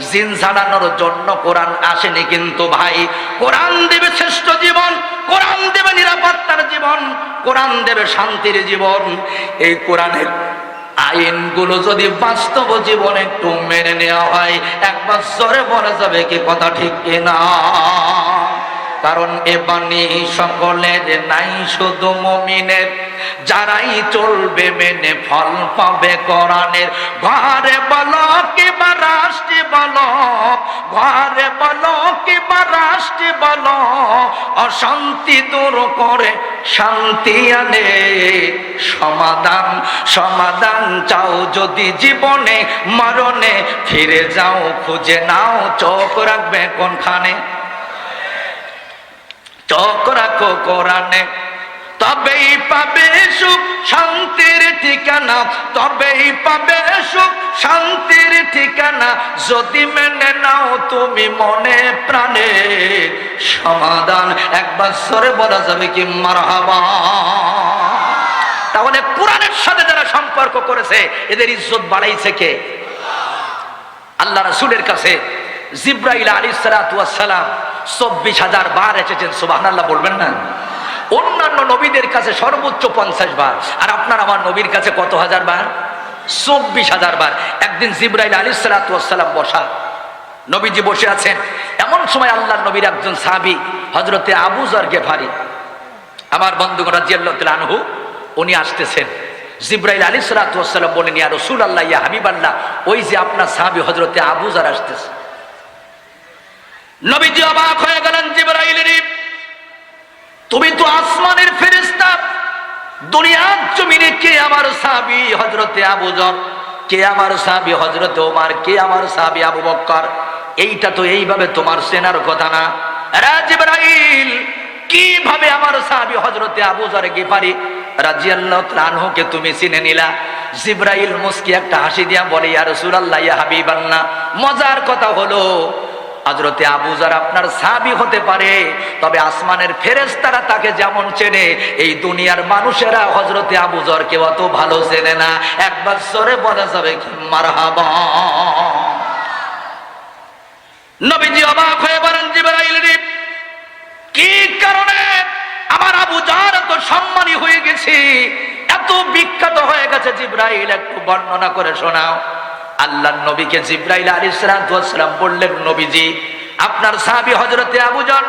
জিন ঝাড়ানোর জন্য কোরআন আসেনি কিন্তু ভাই। কোরআন দেবে শ্রেষ্ঠ জীবন, কোরআন দেবে নিরাপত্তার জীবন, কোরআন দেবে শান্তির জীবন। এই কোরআনের আইনগুলো যদি বাস্তব জীবনে একটু মেনে নেওয়া হয়, একবার জোরে বলা যাবে কি কথা ঠিক কিনা? কারণ এ বাণী সকলের নাই, শুধু মুমিনের, যারাই চলবে মেনে ফল পাবে কোরআনের। ঘরে বলো কিংবা রাষ্ট্রে বলো, ঘরে বলো কিংবা রাষ্ট্রে বলো, অশান্তি দূর করে শান্তি আনে সমাধান। সমাধান চাও যদি জীবনে, মরণে ফিরে যাও খুঁজে নাও। চোখ রাখবে কোনখানে? চোখ রাখো কোরআনে, তবেই পাবে সুখ শান্তির ঠিকানা, তবেই পাবে সুখ শান্তির ঠিকানা। যদি মেনে নাও তুমি মনে প্রাণে সমাধান, একবার সরে বলা যাবে কি মারহাবা। তাহলে কোরআনের সাথে যারা সম্পর্ক করেছে এদের ইজ্জত বাড়াইছে কে? আল্লাহ রাসূলের কাছে জিবরাইল আলাইহিস সালাতু ওয়াস সালাম 24,000 বার এসেছেন। সুবহানাল্লাহ বলবেন না? অন্যান্য নবীদের কাছে সর্বোচ্চ 50 বার, আর আপনার আমার নবীর কাছে কত হাজার বার? 24,000 বার। একদিন জিবরাইল আলাইহিস সালাতু ওয়াস সালাম বসা, নবীজি বসে আছেন। এমন সময় আল্লাহর নবীর একজন সাহাবী হযরতে আবু যর গিফারি, আমার বন্ধুগণ রাদিয়াল্লাহু তাআলা আনহু, উনি আসতেছেন। জিবরাইল আলাইহিস সালাতু ওয়াস সালাম বলেন, ইয়া রাসূলুল্লাহ, ইয়া হাবিবাল্লাহ, ওই যে আপনার সাহাবী হযরতে আবু যার আসতেছে। নবীজি অবাক হয়ে গেলেন, জিবরাইল, তুমি তো আসমানের ফেরেশতা, দুনিয়ার জমিনে কে আমার সাহাবী হযরতে আবু যর, কে আমার সাহাবী হযরতে ওমর, কে আমার সাহাবী আবু বকর? এইটা তো এইভাবে তোমার চেনার কথা না। আরে জিবরাইল, কিভাবে আমার সাহাবী হযরতে আবু যর গিফারি রাদিয়াল্লাহু তাআলা আনহুকে তুমি চিনে নিলা? জিবরাইল মুস্কি একটা হাসি দিয়া বলে, ইয়া রাসূলুল্লাহ, ইয়া হাবিবাল্লাহ, মজার কথা হলো হযরতে আবু যর আপনার সাহাবী হতে পারে, তবে আসমানের ফেরেশতারা তাকে যেমন চেনে, এই দুনিয়ার মানুষেরা হযরতে আবু যরকে অত ভালো চেনে না। একবার জোরে বলা যাবে কি মারহাবা? নবীজি অবাক হয়ে বলেন, জিবরাইল, কি কারণে আমার আবু যর এত সম্মানী হয়ে গেছে, এত বিখ্যাত হয়ে গেছে? জিবরাইল, একটু বর্ণনা করে শোনাও। আল্লাহর নবীকে জিবরাইল আলাইহিস সালাতু ওয়াস সালাম বললেন, নবীজি, আপনার সাহাবী হযরতে আবু যর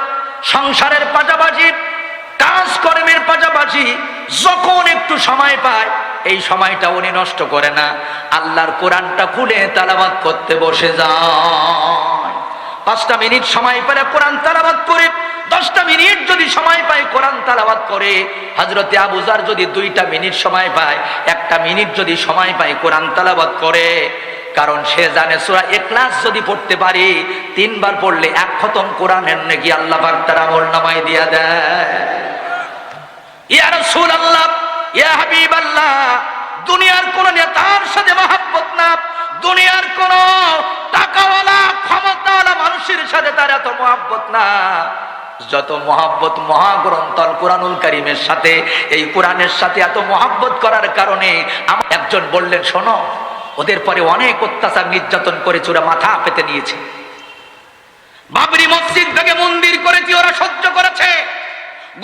সংসারের পাশাপাশি, কাজকর্মের পাশাপাশি যখন একটু সময় পায়, এই সময়টা উনি নষ্ট করে না, আল্লাহর কোরআনটা খুলে তেলাওয়াত করতে বসে যায়। 5টা মিনিট সময় পেলে কোরআন তেলাওয়াত করে, 10টা মিনিট যদি সময় পায় কোরআন তেলাওয়াত করে। হযরতে আবু যর যদি 2টা মিনিট সময় পায়, 1টা মিনিট যদি সময় পায় কোরআন তেলাওয়াত করে। কারণ সে জানে সূরা ইখলাস যদি পড়তে পারি, 3 বার পড়লে 1 খতম কোরআনের নেকি আল্লাহ পাক তার আমলনামায় দিয়া দেয়। ইয়া রাসূলুল্লাহ, ইয়া হাবিবাল্লাহ, দুনিয়ার কোন নেতার সাথে মহব্বত না, দুনিয়ার কোন টাকাওয়ালা ক্ষমতাওয়ালা মানুষের সাথে তার এত মহব্বত না যত মহব্বত মহাগ্রন্থ আল কোরআনুল কারীমের সাথে। এই কোরআনের সাথে এত মহব্বত করার কারণে আমার একজন বললেন, শোনো, ওদের পরে অনেক অত্যাচার নির্যাতন করেছে, ওরা মাথা পেতে নিয়েছে, বাবরি মসজিদ থেকে মন্দির করেছে, ওরা সহ্য করেছে,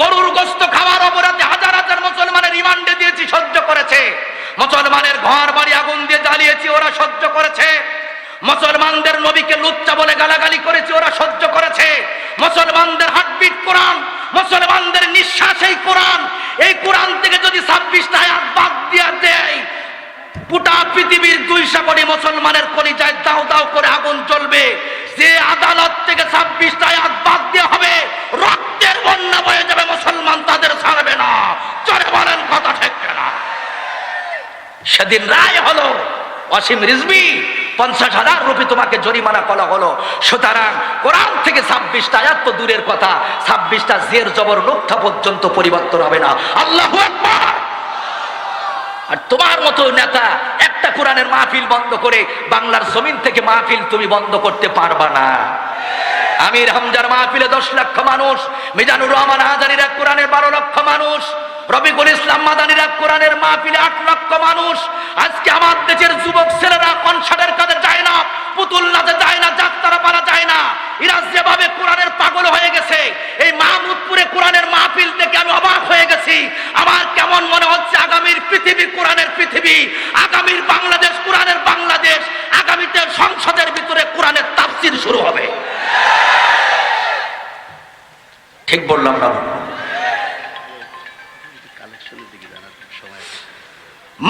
গরুর গোশত খাওয়ার অপরাধে হাজার হাজার মুসলমানের রিমান্ডে দিয়েছি, সহ্য করেছে, মুসলমানের ঘর বাড়ি আগুন দিয়ে জ্বালিয়েছি, ওরা সহ্য করেছে, মুসলমানদের নবীকে লুচ্চা বলে গালাগালি করেছে, ওরা সহ্য করেছে, মুসলমানদের হার্টবিট কোরআন, মুসলমানদের নিঃশ্বাস এই কোরআন, এই কোরআন থেকে যদি 26টা আয়াত বাদ দিয়ে দেয়, গোটা পৃথিবীর 200 কোটি মুসলমানের কলিজায় দাও দাও করে আগুন জ্বলবে। যে আদালত থেকে 26টা আয়াত বাদ দেওয়া হবে, রক্তের বন্যা বয়ে যাবে, মুসলমান তাদের ছাড়বে না। চলে বলেন কথা ঠিক না? সেদিন রায় হলো, অসীম রিজভী 50,000 রুপি তোমাকে জরিমানা করা হলো। সুতরাং কোরআন থেকে 26টা আয়াত তো দূরের কথা, 26টা জের জবর নোক্তা পর্যন্ত পরিবর্তন হবে না। আল্লাহু আকবার। আর তোমার মতো নেতা একটা কোরআনের মাহফিল বন্ধ করে বাংলার জমিন থেকে মাহফিল তুমি বন্ধ করতে পারবা না। আমির হামজার মাহফিলে 10 লক্ষ মানুষ, মিজানুর রহমান হাজারীর এক কোরআনের 12 লক্ষ মানুষ, রবিকুল ইসলাম মাদানির এক কোরআনের মাহফিলে 8 লক্ষ মানুষ। আজকে আমার দেশের যুবক ছেলেরা কনসার্টের কাজে যায় না, পুতুল নাচে যায় না, যাত্রা পালা যায় না, এরা যেভাবে কোরআনের পাগল হয়ে গেছে। এই মাহমুদপুরে কোরআনের মাহফিল থেকে আমি অবাক হয়ে গেছি। আমার কেমন মনে হচ্ছে আগামীর পৃথিবী কোরআনের পৃথিবী, আগামীর বাংলাদেশ কোরআনের বাংলাদেশ, আগামীতে সংসদের ভিতরে কোরআনের তাফসীর শুরু হবে। ঠিক বললাম না?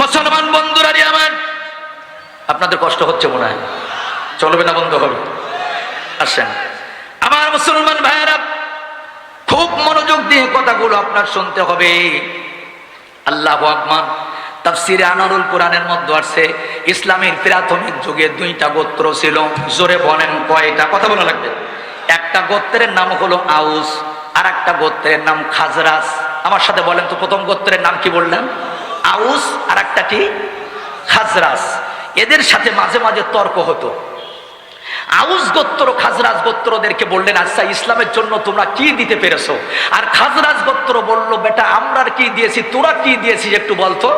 মুসলমান বন্ধুরা আমার, আপনাদের কষ্ট হচ্ছে মনে হয়, চলবে না, বন্ধ হবে। আসেন আমার মুসলমান ভাইয়েরা, খুব মনোযোগ দিয়ে কথাগুলো আপনার শুনতে হবে। আল্লাহু আকবার। তাফসীরে আনোয়ারুল কোরআনের মধ্যে আছে, ইসলামের প্রাথমিক যুগে 2টা গোত্র ছিল। জোরে বলেন কয়টা? কথা বলা লাগবে। একটা গোত্রের নাম হলো আউস, আর একটা গোত্রের নাম খাজরাজ। আমার সাথে বলেন তো, প্রথম গোত্রের নাম কি বললাম? আউস, আর একটা কি? খাজরাজ। এদের সাথে মাঝে মাঝে তর্ক হতো। আউস গোত্র খাজরাজ গোত্রদেরকে বললেন, আচ্ছা ইসলামের জন্য তোমরা কি দিতে পেরেছো? আর খাজরাজ গোত্র বলল, বেটা আমরা কি দিয়েছি, তোরা কি দিয়েছিস একটু বলতো।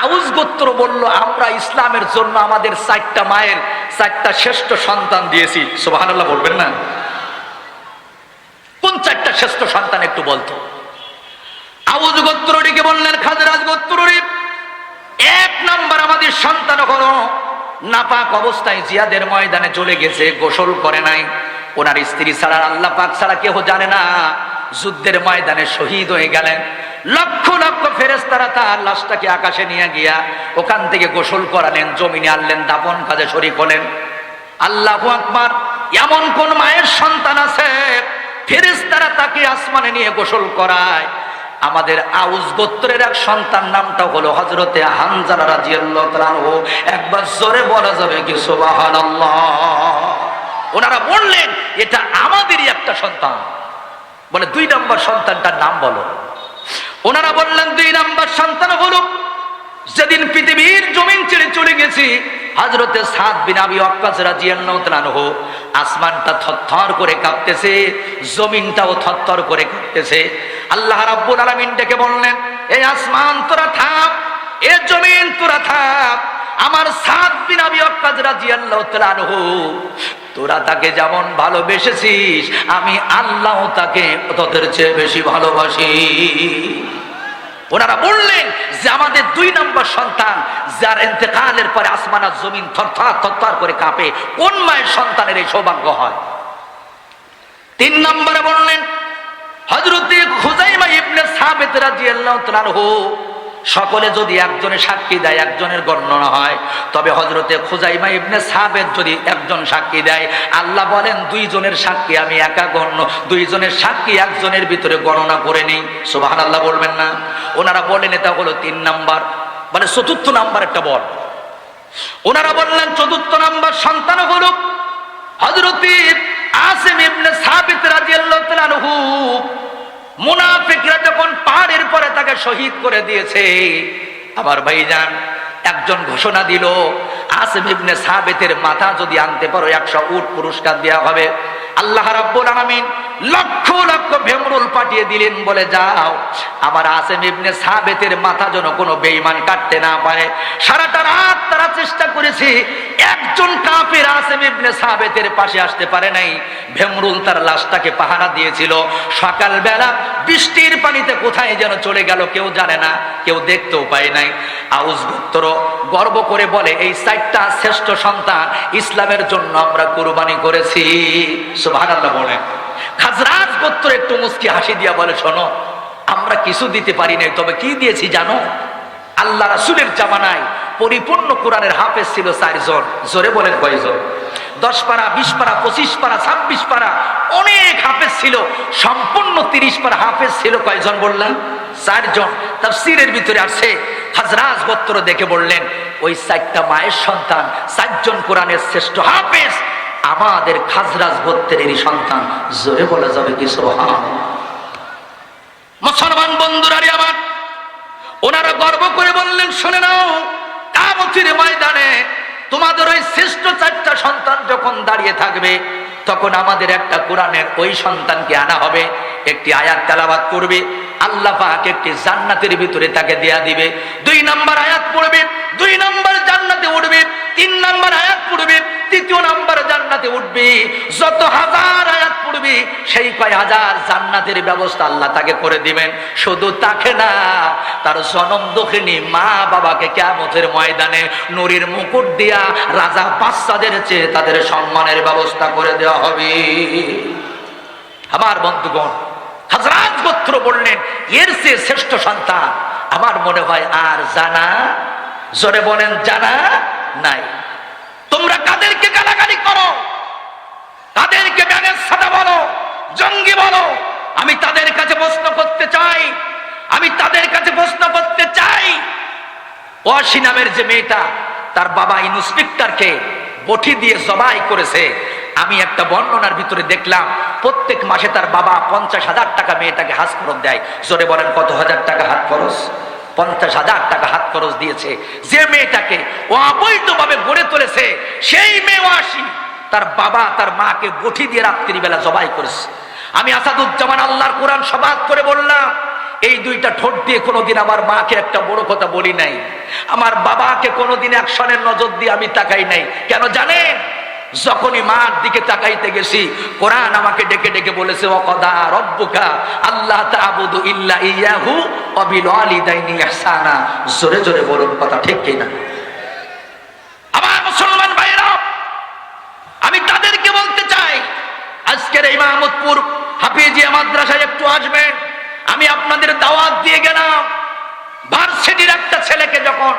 আউস গোত্র বলল, আমরা ইসলামের জন্য আমাদের 4টা মায়ের 4টা শ্রেষ্ঠ সন্তান দিয়েছি। সুবহানাল্লাহ বলবেন না? কোন 4টা শ্রেষ্ঠ সন্তান একটু বলতো। আউস গোত্রটিকে বললেন, খাজরাজ গোত্রটি, 1 নাম্বার আমাদের সন্তান হলো নাপাক অবস্থায় জিহাদের ময়দানে চলে গেছে, গোসল করে নাই, ওনার স্ত্রী ছাড়া আল্লাহ পাক ছাড়া কেউ জানে না, যুদ্ধের ময়দানে শহীদ হয়ে গেলেন। লক্ষ লক্ষ ফেরেশতারা তার লাশটাকে আকাশে নিয়ে গিয়া ওখান থেকে গোসল করালেন, জমিনে আনলেন, দাফন কাজে শরীক হলেন। আল্লাহু আকবার। এমন কোন মায়ের সন্তান আছে ফেরেশতারা তাকে আসমানে নিয়ে গোসল করায়? আমাদের আউস গোত্রের এক সন্তান, নামটা হলো হযরতে হানজালা রাদিয়াল্লাহু তাআলা আনহু। একবার জোরে বলা যাবে কি সুবহানাল্লাহ? ওনারা বললেন এটা আমাদেরই একটা সন্তান। বলে 2 নম্বর সন্তানটার নাম বলো। ওনারা বললেন 2 নম্বর সন্তান হলো যেদিন পৃথিবীর জমিন ছেড়ে চলে গেছি হযরতে সাদ বিন আবি ওয়াক্কাস রাদিয়াল্লাহু তাআলা আনহু। আসমানটা থরথর করে কাঁপতেছে, জমিনটাও থরথর করে কাঁপতেছে। আল্লাহ রাব্বুল আলামিন ডেকে বললেন, এই আসমান তোরা থাম, এ জমিন তোরা থাম। আমার সাদ বিন আবি ওয়াক্কাস রাদিয়াল্লাহু তাআলা আনহু, তোরা তাকে যেমন ভালোবেসেছিস আমি আল্লাহ তাকে তোদের চেয়ে বেশি ভালোবাসি। ওনারা বললেন যে আমাদের 2 নম্বর সন্তান যার ইন্তেকালের পরে আসমান আর জমিন থরথর থরথর করে কাঁপে, কোন মায়ের সন্তানের এই সৌভাগ্য হয়? 3 নম্বরে বললেন হযরতে খুজাইমা ইবনে সাবিত রাদিয়াল্লাহু তাআলা আনহু। সকলে যদি একজনের সাক্ষী দেয়, একজনের গণনা হয়, তবে হযরতে খুজাইমা ইবনে সাবিত যদি একজন সাক্ষী দেয়, আল্লাহ বলেন 2 জনের সাক্ষী আমি একা গণ্য, 2 জনের সাক্ষী একজনের ভিতরে গণনা করে নেই। সুবহানাল্লাহ বলবেন না? ওনারা বলেন এটা হলো 3 নাম্বার, মানে 4র্থ নাম্বার একটা বল। ওনারা বললেন 4র্থ নাম্বার সন্তান হলো হযরতে আসিম ইবনে সাবিত রাদিয়াল্লাহু তাআলা আনহু। মুনাফিকরা যখন পাহাড়ের পরে তাকে শহীদ করে দিয়েছে, আমার ভাইজান একজন ঘোষণা দিল, আসিম ইবনে সাবিতের মাথা যদি আনতে পারো 100 উট পুরস্কার দেওয়া হবে। আল্লাহ রাব্বুল আলামিন লক্ষ লক্ষ ভেমরুল পাঠিয়ে দিলেন, বলে যাও আমার আসিম ইবনে সাবিতের মাথা যেন কোনো বেঈমান কাটতে না পারে। সারাটা রাত তারা চেষ্টা করেছে, একজন কাফের আসিম ইবনে সাবিতের পাশে আসতে পারে নাই। ভেমরুল তার লাশটাকে পাহারা দিয়েছিল। সকালবেলা বৃষ্টির পানিতে কোথায় যেন চলে গেল কেউ জানে না, কেউ দেখতেও পায় নাই। আউস গোত্র গর্ব করে বলে এই 4টা শ্রেষ্ঠ সন্তান ইসলামের জন্য আমরা কুরবানি করেছি। সুবহানাল্লাহ বলে। খাজরাজ গোত্র একটু মুস্কি হাসি দিয়া বলে, শোনো আমরা কিছু দিতে পারি নাই, তবে কি দিয়েছি জানো? আল্লাহ রাসূলের জামানায় পরিপূর্ণ কোরআনের হাফেজ ছিল 4 জন। জোরে বলেন কয়জন? 10 পারা, 20 পারা, 25 পারা, 26 পারা, অনেক হাফেজ ছিল। সম্পূর্ণ 30 পারা হাফেজ ছিল কয়জন বললাম? 4 জন। তাফসীরের ভিতরে আছে খাজরাজ গোত্র দেখে বললেন ওই 4টা মায়ের সন্তান 4 জন কোরআনের শ্রেষ্ঠ হাফেজ আমাদের খাজরাজ গোত্রেরই সন্তান। জোরে বলা যাবে কি সুবহানাল্লাহ? মুসলমান বন্ধুরা আমার, ওনারা গর্ব করে বললেন, শুনে নাও কিয়ামতের ময়দানে তোমাদের ওই শ্রেষ্ঠ 4টা সন্তান যখন দাঁড়িয়ে থাকবে, তখন আমাদের একটা কোরআনের ওই সন্তানকে আনা হবে, একটি আয়াত তেলাওয়াত করবে, আল্লাহ পাক একটি জান্নাতের ভিতরে তাকে দেয়া দিবে। 2 নম্বর আয়াত পড়বে, 2 নম্বর জান্নাতে উঠবে, 3 নম্বর আয়াত পড়বে, 3য় নম্বর জান্নাতে উঠবে। যত হাজার আয়াত পড়বে সেই কয় হাজার জান্নাতের ব্যবস্থা আল্লাহ তাকে করে দিবেন। শুধু তাকে না, তার জনম দক্ষিণী মা বাবাকে কিয়ামতের ময়দানে নূরের মুকুট দিয়া রাজা বাদশাদের চেয়ে তাদের সম্মানের ব্যবস্থা করে দেওয়া হবে। আমার বন্ধুগণ, খাজরাজ গোত্র বললেন এর চেয়ে শ্রেষ্ঠ সন্তান আমার মনে হয় আর জানা, জোরে বলেন জানা নাই। তোমরা কাদেরকে গালাগালি করো, তাদেরকে ব্যাঙের ছাতা বলো, জঙ্গি বলো, আমি তাদের কাছে প্রশ্ন করতে চাই, আমি তাদের কাছে প্রশ্ন করতে চাই। ওয়াসি নামের যে মেয়েটা তার বাবা ইন্সপেক্টরকে বটি দিয়ে জবাই করেছে, আমি একটা বর্ণনার ভিতরে দেখলাম প্রত্যেক মাসে তার বাবা 50,000 টাকা মেয়েটাকে হাত খরচ দেয়। জোরে বলেন কত হাজার টাকা হাত খরচ? 50,000 টাকা হাত খরচ দিয়েছে। যে মেয়েটাকে ও অবৈধভাবে গড়ে তুলেছে সেই মেয়ে ওয়াসি তার বাবা তার মাকে বটি দিয়ে রাত্রিবেলা জবাই করেছে। আমি আসাদুজ্জামান আল্লাহর কোরআন শপথ করে বললাম, এই 2টা ঠোঁট দিয়ে কোনোদিন আমার মাকে একটা বড় কথা বলি নাই, আমার বাবাকে কোনোদিন অ্যাকশনের নজর দিয়ে আমি তাকাই নাই। কেন জানেন? যখনই মার দিকে তাকাইতে গেছি কোরআন আমাকে ডেকে ডেকে বলেছে ওয়াকাদা রব্বুকা আল্লাহ তা'বুদু ইল্লা ইয়াহু ওয়া বিল ওয়ালিদাইনি ইহসানা। জোরে জোরে বলুন কথা ঠিক কিনা? আমার মুসলমান ভাইরা, আমি তাদেরকে বলতে চাই আজকের এই মাহমুদপুর হাফিজিয়া মাদ্রাসায় একটু আসবেন। আমি আপনাদের দাওয়াত দিয়ে গেলাম, ভার্সিটির একটা ছেলেকে যখন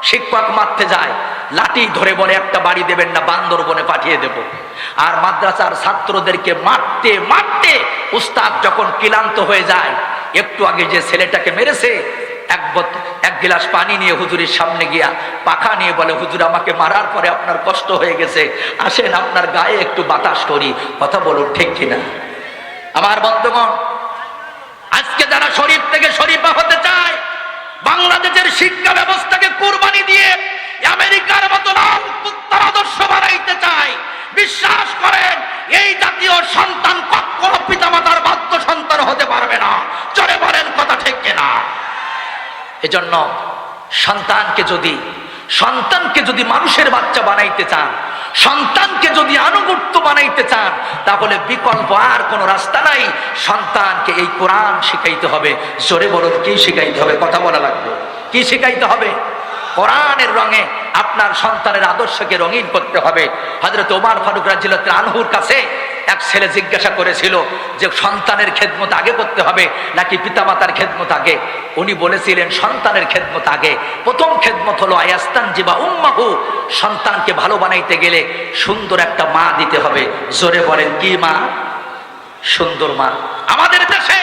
শিক্ষক মারতে যায়, লাঠি ধরে বলে একটা বাড়ি দেবেন না, বান্দরবনে পাঠিয়ে দেব। আর মাদ্রাসার ছাত্রদেরকে মারতে মারতে উস্তাদ যখন ক্লান্ত হয়ে যায়, একটু আগে যে ছেলেটাকে মেরেছে এক গিলাস পানি নিয়ে হুজুরের সামনে গিয়া পাখা নিয়ে বলে, হুজুর আমাকে মারার পরে আপনার কষ্ট হয়ে গেছে, আসেন আপনার গায়ে একটু বাতাস করি। কথা বলুন ঠিক কিনা? আমার বন্ধুগণ, আজকে যারা শরীফ থেকে শরীফা হতে চায়, বাংলাদেশের শিক্ষা ব্যবস্থাকে কুরবানি দিয়ে আমেরিকার মতো লাল কুত্তার আদর্শ বানাইতে চায়, বিশ্বাস করেন এই জাতীয় সন্তান কখনো পিতামাতার বাধ্য সন্তান হতে পারবে না। চলে বলেন কথা ঠিক কিনা? এজন্য সন্তানকে যদি মানুষের বাচ্চা বানাইতে চান, সন্তানকে যদি আনুগত্য বানাইতে চান, তাহলে বিকল্প আর কোনো রাস্তা নাই। সন্তানকে এই কোরআন শিখাইতে হবে। জোরে বলুন, কি শিখাইতে হবে? কথা বলা লাগবে। কি শিখাইতে হবে? কোরআনের রঙে আপনার সন্তানের আদর্শকে রঙিন করতে হবে। হযরত ওমর ফারুক রাদিয়াল্লাহু আনহুর কাছে এক ছেলে জিজ্ঞাসা করেছিল যে সন্তানের খেদমত আগে করতে হবে নাকি পিতামাতার খেদমত আগে? উনি বলেছিলেন সন্তানের খেদমত আগে। প্রথম খেদমত হলো আয়াস্তানজিবা উম্মাহু, সন্তানকে ভালো বানাইতে গেলে সুন্দর একটা মা দিতে হবে। জোরে বলেন, কি মা? সুন্দর মা। আমাদের দেশে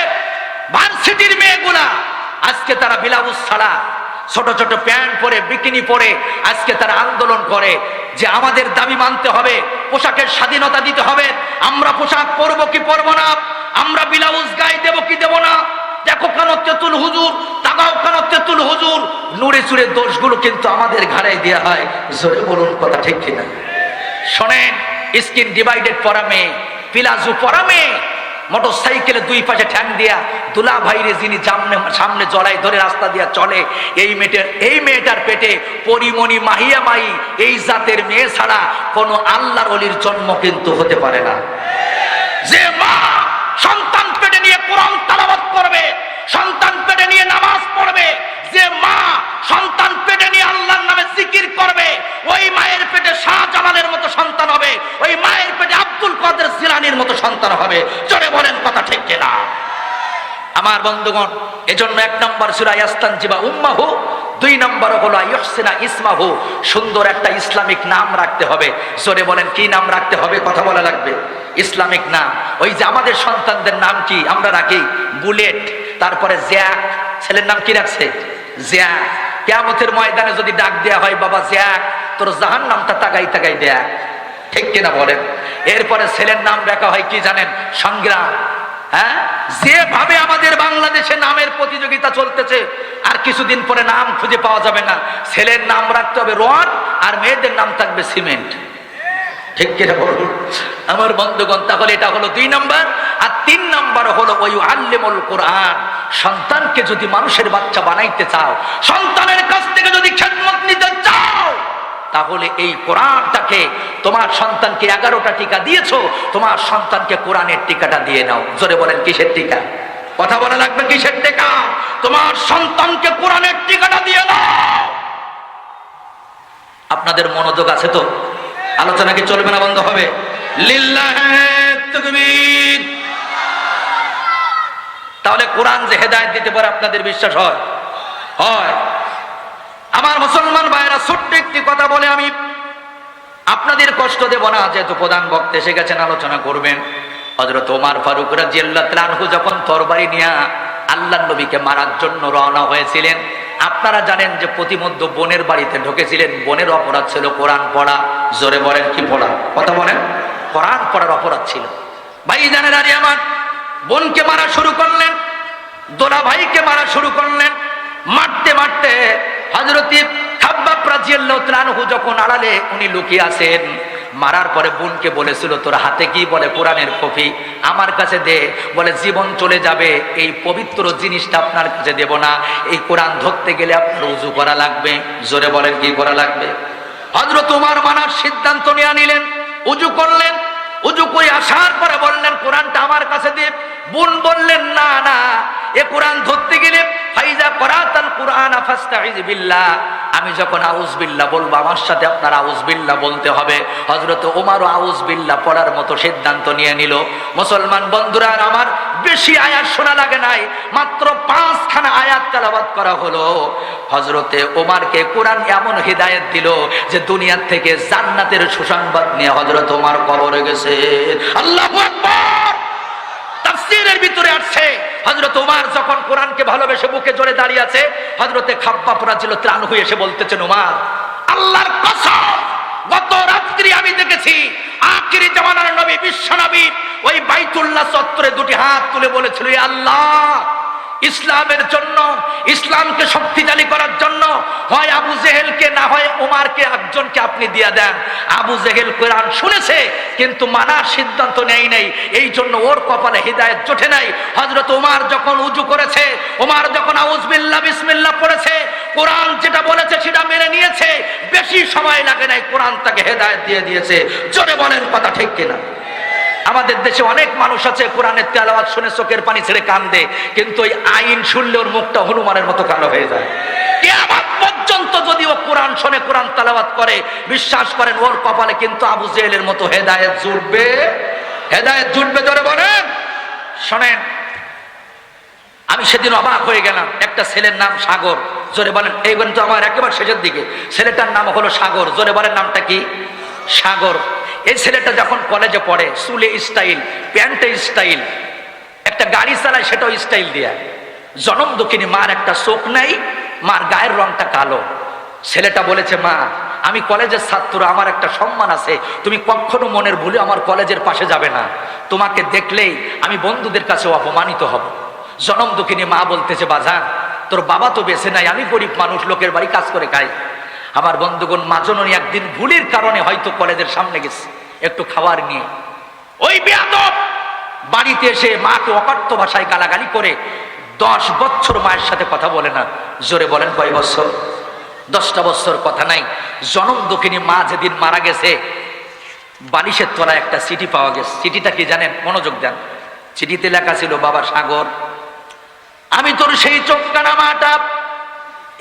ভার্সিটির মেয়েগুলা আজকে তারা ব্লাউজ ছাড়া, ছোট ছোট প্যান্ট পরে, বিকিনি পরে আজকে তারা আন্দোলন করে যে আমাদের দাবি মানতে হবে, পোশাকের স্বাধীনতা দিতে হবে। আমরা পোশাক পরবো কি পরবো না, আমরা ব্লাউজ গায়ে দেবো কি দেবো না। দেখো কেন তেতুল হুজুর, তাকাও কেন তেতুল হুজুর, নুড়ে চুড়ে দোষগুলো কিন্তু আমাদের ঘাড়ে দেওয়া হয়। জোরে বলুন কথা ঠিক কিনা? শোনেন, স্কিন ডিভাইডেড পরা মেয়ে, প্লাজো পরা মেয়ে, মোটর সাইকেলে দুই পাশে ঠ্যাং দিয়া দুলা ভাইরে যিনি সামনে জড়াই ধরে রাস্তা দিয়া চলে, এই মেয়েটার পেটে পরিমণি মাহিয়া মাই এই জাতের মেয়ে ছাড়া কোনো আল্লাহর ওলির জন্ম কিন্তু হতে পারে না। যে মা সন্তান পেটে নিয়ে কোরআন তেলাওয়াত করবে, সন্তান পেটে নিয়ে নামাজ পড়বে, যে মা সন্তান পেটে নিয়ে আল্লাহর নামে জিকির করবে, ওই মায়ের পেটে শাহজালালের মতো সন্তান হবে, ওই মায়ের পেটে আব্দুল কাদের জিলানীর মতো সন্তান হবে। জোরে বলেন কথা ঠিক কিনা? আমার বন্ধুগণ, এজন্য 1 নম্বর সূরা ইয়াস্তানজিবা উম্মাহু, 2 নম্বর হলো ইহসিনা ইসমাহু, সুন্দর একটা ইসলামিক নাম রাখতে হবে। জোরে বলেন, কি নাম রাখতে হবে? কথা বলা লাগবে। ইসলামিক নাম। ওই যে আমাদের সন্তানদের নাম কি আমরা রাখি? বুলেট, তারপরে জ্যাক। ছেলের নাম কি রাখছে? জ্যাক। কিয়ামতের ময়দানে যদি ডাক দেয়া হয়, বাবা জ্যাক, তোর জাহান্নামটা তাকাই তাকাই দেয়া। ঠিক কিনা বলেন? এরপরে ছেলের নাম রাখা হয় কি জানেন? সংগ্রাম। হ্যাঁ, যেভাবে আমাদের বাংলাদেশে নামের প্রতিযোগিতা চলতেছে, আর কিছুদিন পরে নাম খুঁজে পাওয়া যাবে না। ছেলের নাম রাখতে হবে রড, আর মেয়েদের নাম থাকবে সিমেন্ট। ঠিক কিনা বলুন আমার বন্ধুগণ? তাহলে এটা হলো 2 নম্বর। আর 3 নম্বর হলো ওয়ায়ুআল্লিমুল কোরআন। সন্তানকে যদি মানুষের বাচ্চা বানাইতে চাও, সন্তানের কাছ থেকে যদি খেদমত নিতে চাও, তাহলে এই কোরআনটাকে, তোমার সন্তানকে 11টা টিকা দিয়েছো, তোমার সন্তানকে কোরআনের টিকাটা দিয়ে নাও। জোরে বলেন, কিসের টিকা? কথা বলা লাগবে, কিসের টিকা? তোমার সন্তানকে কোরআনের টিকাটা দিয়ে নাও। আপনাদের মনোযোগ আছে তো? আলোচনা কি চলবে না বন্ধ হবে? লিল্লাহে তাকবীর। তাহলে কোরআন যে হেদায়েত দিতে পারে আপনাদের বিশ্বাস হয়? হয়। আমার মুসলমান ভাইরা, ছোট্ট একটি কথা বলে আমি আপনাদের কষ্ট দেব না, যেহেতু প্রধান বক্তা এসে গেছেন, আলোচনা করবেন। হযরত ওমর ফারুক রাদিয়াল্লাহু তাআলা আনহু যখন তরবারি নিয়ে আল্লাহর নবীকে মারার জন্য রওনা হয়েছিলেন, আপনারা জানেন যে প্রতিমধ্যে বোনের বাড়িতে ঢুকেছিলেন। বোনের অপরাধ ছিল কোরআন পড়া। জোরে বলেন, কি পড়া? কথা বলেন। কোরআন পড়ার অপরাধ ছিল। ভাই জানেন, আরে আমার বোনকে মারা শুরু করলেন, দোলা ভাইকে মারা শুরু করলেন। মারতে মারতে হযরত খাব্বাব রাদিয়াল্লাহু তাআলা আনহু যখন আড়ালে উনি লুকিয়ে আছেন, মারার পরে বোনকে বলেছিল, তোর হাতে কি? বলে কোরআনের কপি, আমার কাছে দে। বলে জীবন চলে যাবে, এই পবিত্র জিনিসটা আপনার কাছে দেব না। এই কোরআন ধরতে গেলে আপনার উজু করা লাগবে। জোরে বলেন, কি করা লাগবে? হযরত ওমর মানার সিদ্ধান্ত নিয়ে নিলেন, উজু করলেন। উজু করে আসার পরে বললেন, কোরআনটা আমার কাছে দে। বোন বললেন, না না, এ কোরআন ধরতে গেলে ফাইজা করাতাল কোরআন ফাস্তাইজ বিল্লাহ, আমি যখন আউজ বিল্লাহ বলবো, আমার সাথে আপনার আউজ বিল্লাহ বলতে হবে। হযরত ওমর আউজ বিল্লাহ পড়ার মতো সিদ্ধান্ত নিয়ে নিল। মুসলমান বন্ধুরা আমার, বেশি আয়াত শোনা লাগে নাই, মাত্র 5খানা আয়াত তেলাওয়াত করা হলো। হযরতে ওমরকে কোরআন এমন হিদায়াত দিল যে দুনিয়ার থেকে জান্নাতের সুসংবাদ নিয়ে হযরত ওমর কবরে গেছে। আল্লাহু আকবার। তাফসীরের ভিতরে আসছে হযরত ওমর যখন কোরআনকে ভালোবেসে বুকে জড়ে দাঁড়িয়ে আছে, হযরতে খাব্বাব রাদিয়াল্লাহু আনহু এসে বলতেছেন, ওমর আল্লাহর কসম, গত রাত্রি আমি দেখেছি আখিরি জামানার নবী বিশ্ব নবী ওই বাইতুল্লাহ চত্বরে দুটি হাত তুলে বলেছিল, হে আল্লাহ, ইসলামের জন্য, ইসলামকে শক্তিশালী করার জন্য হয় আবু জেহেলকে না হয় ওমরকে একজনকে আপনি দিয়ে দেন। আবু জেহেল কোরআন শুনেছে কিন্তু মানার সিদ্ধান্ত নেয় নাই, এই জন্য ওর কপালে হিদায়াত জোটে নাই। হযরত ওমর যখন উজু করেছে, ওমর যখন আউযুবিল্লাহ বিসমিল্লাহ পড়েছে, কোরআন যেটা বলেছে সেটা মেনে নিয়েছে, বেশি সময় লাগে নাই, কোরআন তাকে হিদায়াত দিয়ে দিয়েছে। জোরে বলেন কথা ঠিক কিনা? আমাদের দেশে অনেক মানুষ আছে কোরআনের তেলাওয়াত শুনে চোখের পানি ছেড়ে কান্দে, কিন্তু ওই আইন শুনলে ওর মুখটা হনুমানের মতো কালো হয়ে যায়। কিয়ামত পর্যন্ত যদি ও কোরআন শুনে, কোরআন তেলাওয়াত করে, বিশ্বাস করেন ওর কপালে কিন্তু আবু জেহেলের মতো হেদায়েত জুটবে, হেদায়েত জুটবে। জোরে বলেন। শোনেন, আমি সেদিন অবাক হয়ে গেলাম, একটা ছেলের নাম সাগর। জোরে বলেন। এই কিন্তু আমার একেবারে শেষের দিকে, ছেলেটার নাম হলো সাগর। জোরে বলেন, নামটা কি? সাগর। এই ছেলেটা যখন কলেজে পড়ে, চুলে স্টাইল, প্যান্টে স্টাইল, একটা গাড়ি চালায় সেটাও স্টাইল দিয়া। জনম দুঃখিনী, মার একটা চোখ নাই, মার গায়ের রংটা কালো। ছেলেটা বলেছে, মা আমি কলেজের ছাত্র, আমার একটা সম্মান আছে, তুমি কখনো মনের ভুলে আমার কলেজের পাশে যাবে না, তোমাকে দেখলেই আমি বন্ধুদের কাছে অপমানিত হব। জনম দুঃখিনী মা বলতেছে, বাজান তোর বাবা তো বেঁচে নাই, আমি গরিব মানুষ, লোকের বাড়ি কাজ করে খাই। আমার বন্ধুগণ, মা জননী একদিন ভুলের কারণে হয়তো কলেজের সামনে গেছে একটু খাবার নিয়ে, ওই বেয়াদব বাড়িতে এসে মাকে অকথ্য ভাষায় গালাগালি করে 10 বছর মায়ের সাথে কথা বলে না। জোরে বলেন কয় বছর? 10টা বছর কথা নাই। জনম দুঃখিনী মা যেদিন মারা গেছে, বালিশের তলায় একটা চিঠি পাওয়া গেছে। চিঠিটা কি জানেন? মনোযোগ দেন। চিঠিতে লেখা ছিল, বাবা সাগর, আমি তোর সেই চোখ কানা মাটা,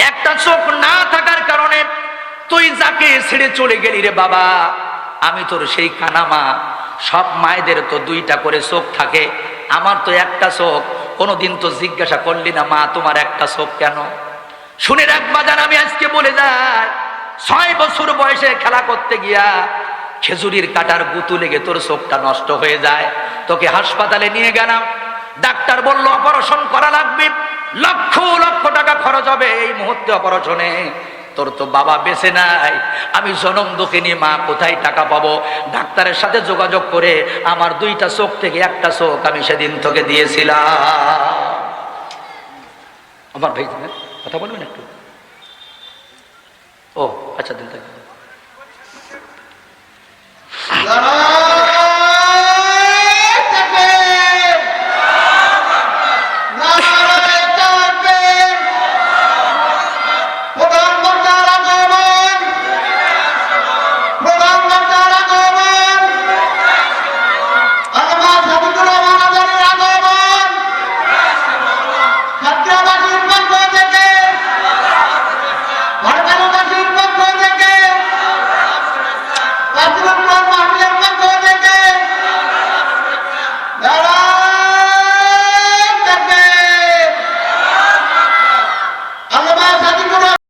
একটা চোখ না থাকার কারণে তুই যাকে ছেড়ে চলে গেলি রে বাবা, আমি তোর সেই কানা মা। সব মায়েদের তো 2টা করে চোখ থাকে, আমার তো একটা চোখ। কোনোদিন তো জিজ্ঞাসা করলি না, মা তোমার একটা চোখ কেন? শুনে রাখ বাজান, আমি আজকে বলে যাই, 6 বছর বয়সে খেলা করতে গিয়া খেজুরির কাটার গুতু লেগে তোর চোখটা নষ্ট হয়ে যায়। তোকে হাসপাতালে নিয়ে গেলাম, ডাক্তার বলল অপারেশন করা লাগবে, লক্ষ লক্ষ টাকা খরচ হবে এই মুহূর্তে অপারেশনে। তোর তো বাবা বেঁচে নাই, আমি জনম দুঃখিনী মা কোথায় টাকা পাবো? ডাক্তারের সাথে যোগাযোগ করে আমার 2টা চোখ থেকে একটা চোখ আমি সেদিন তোকে দিয়েছিলাম। আমার ভাই কথা বলবেন একটু? ও আচ্ছা, দিন থাকবে।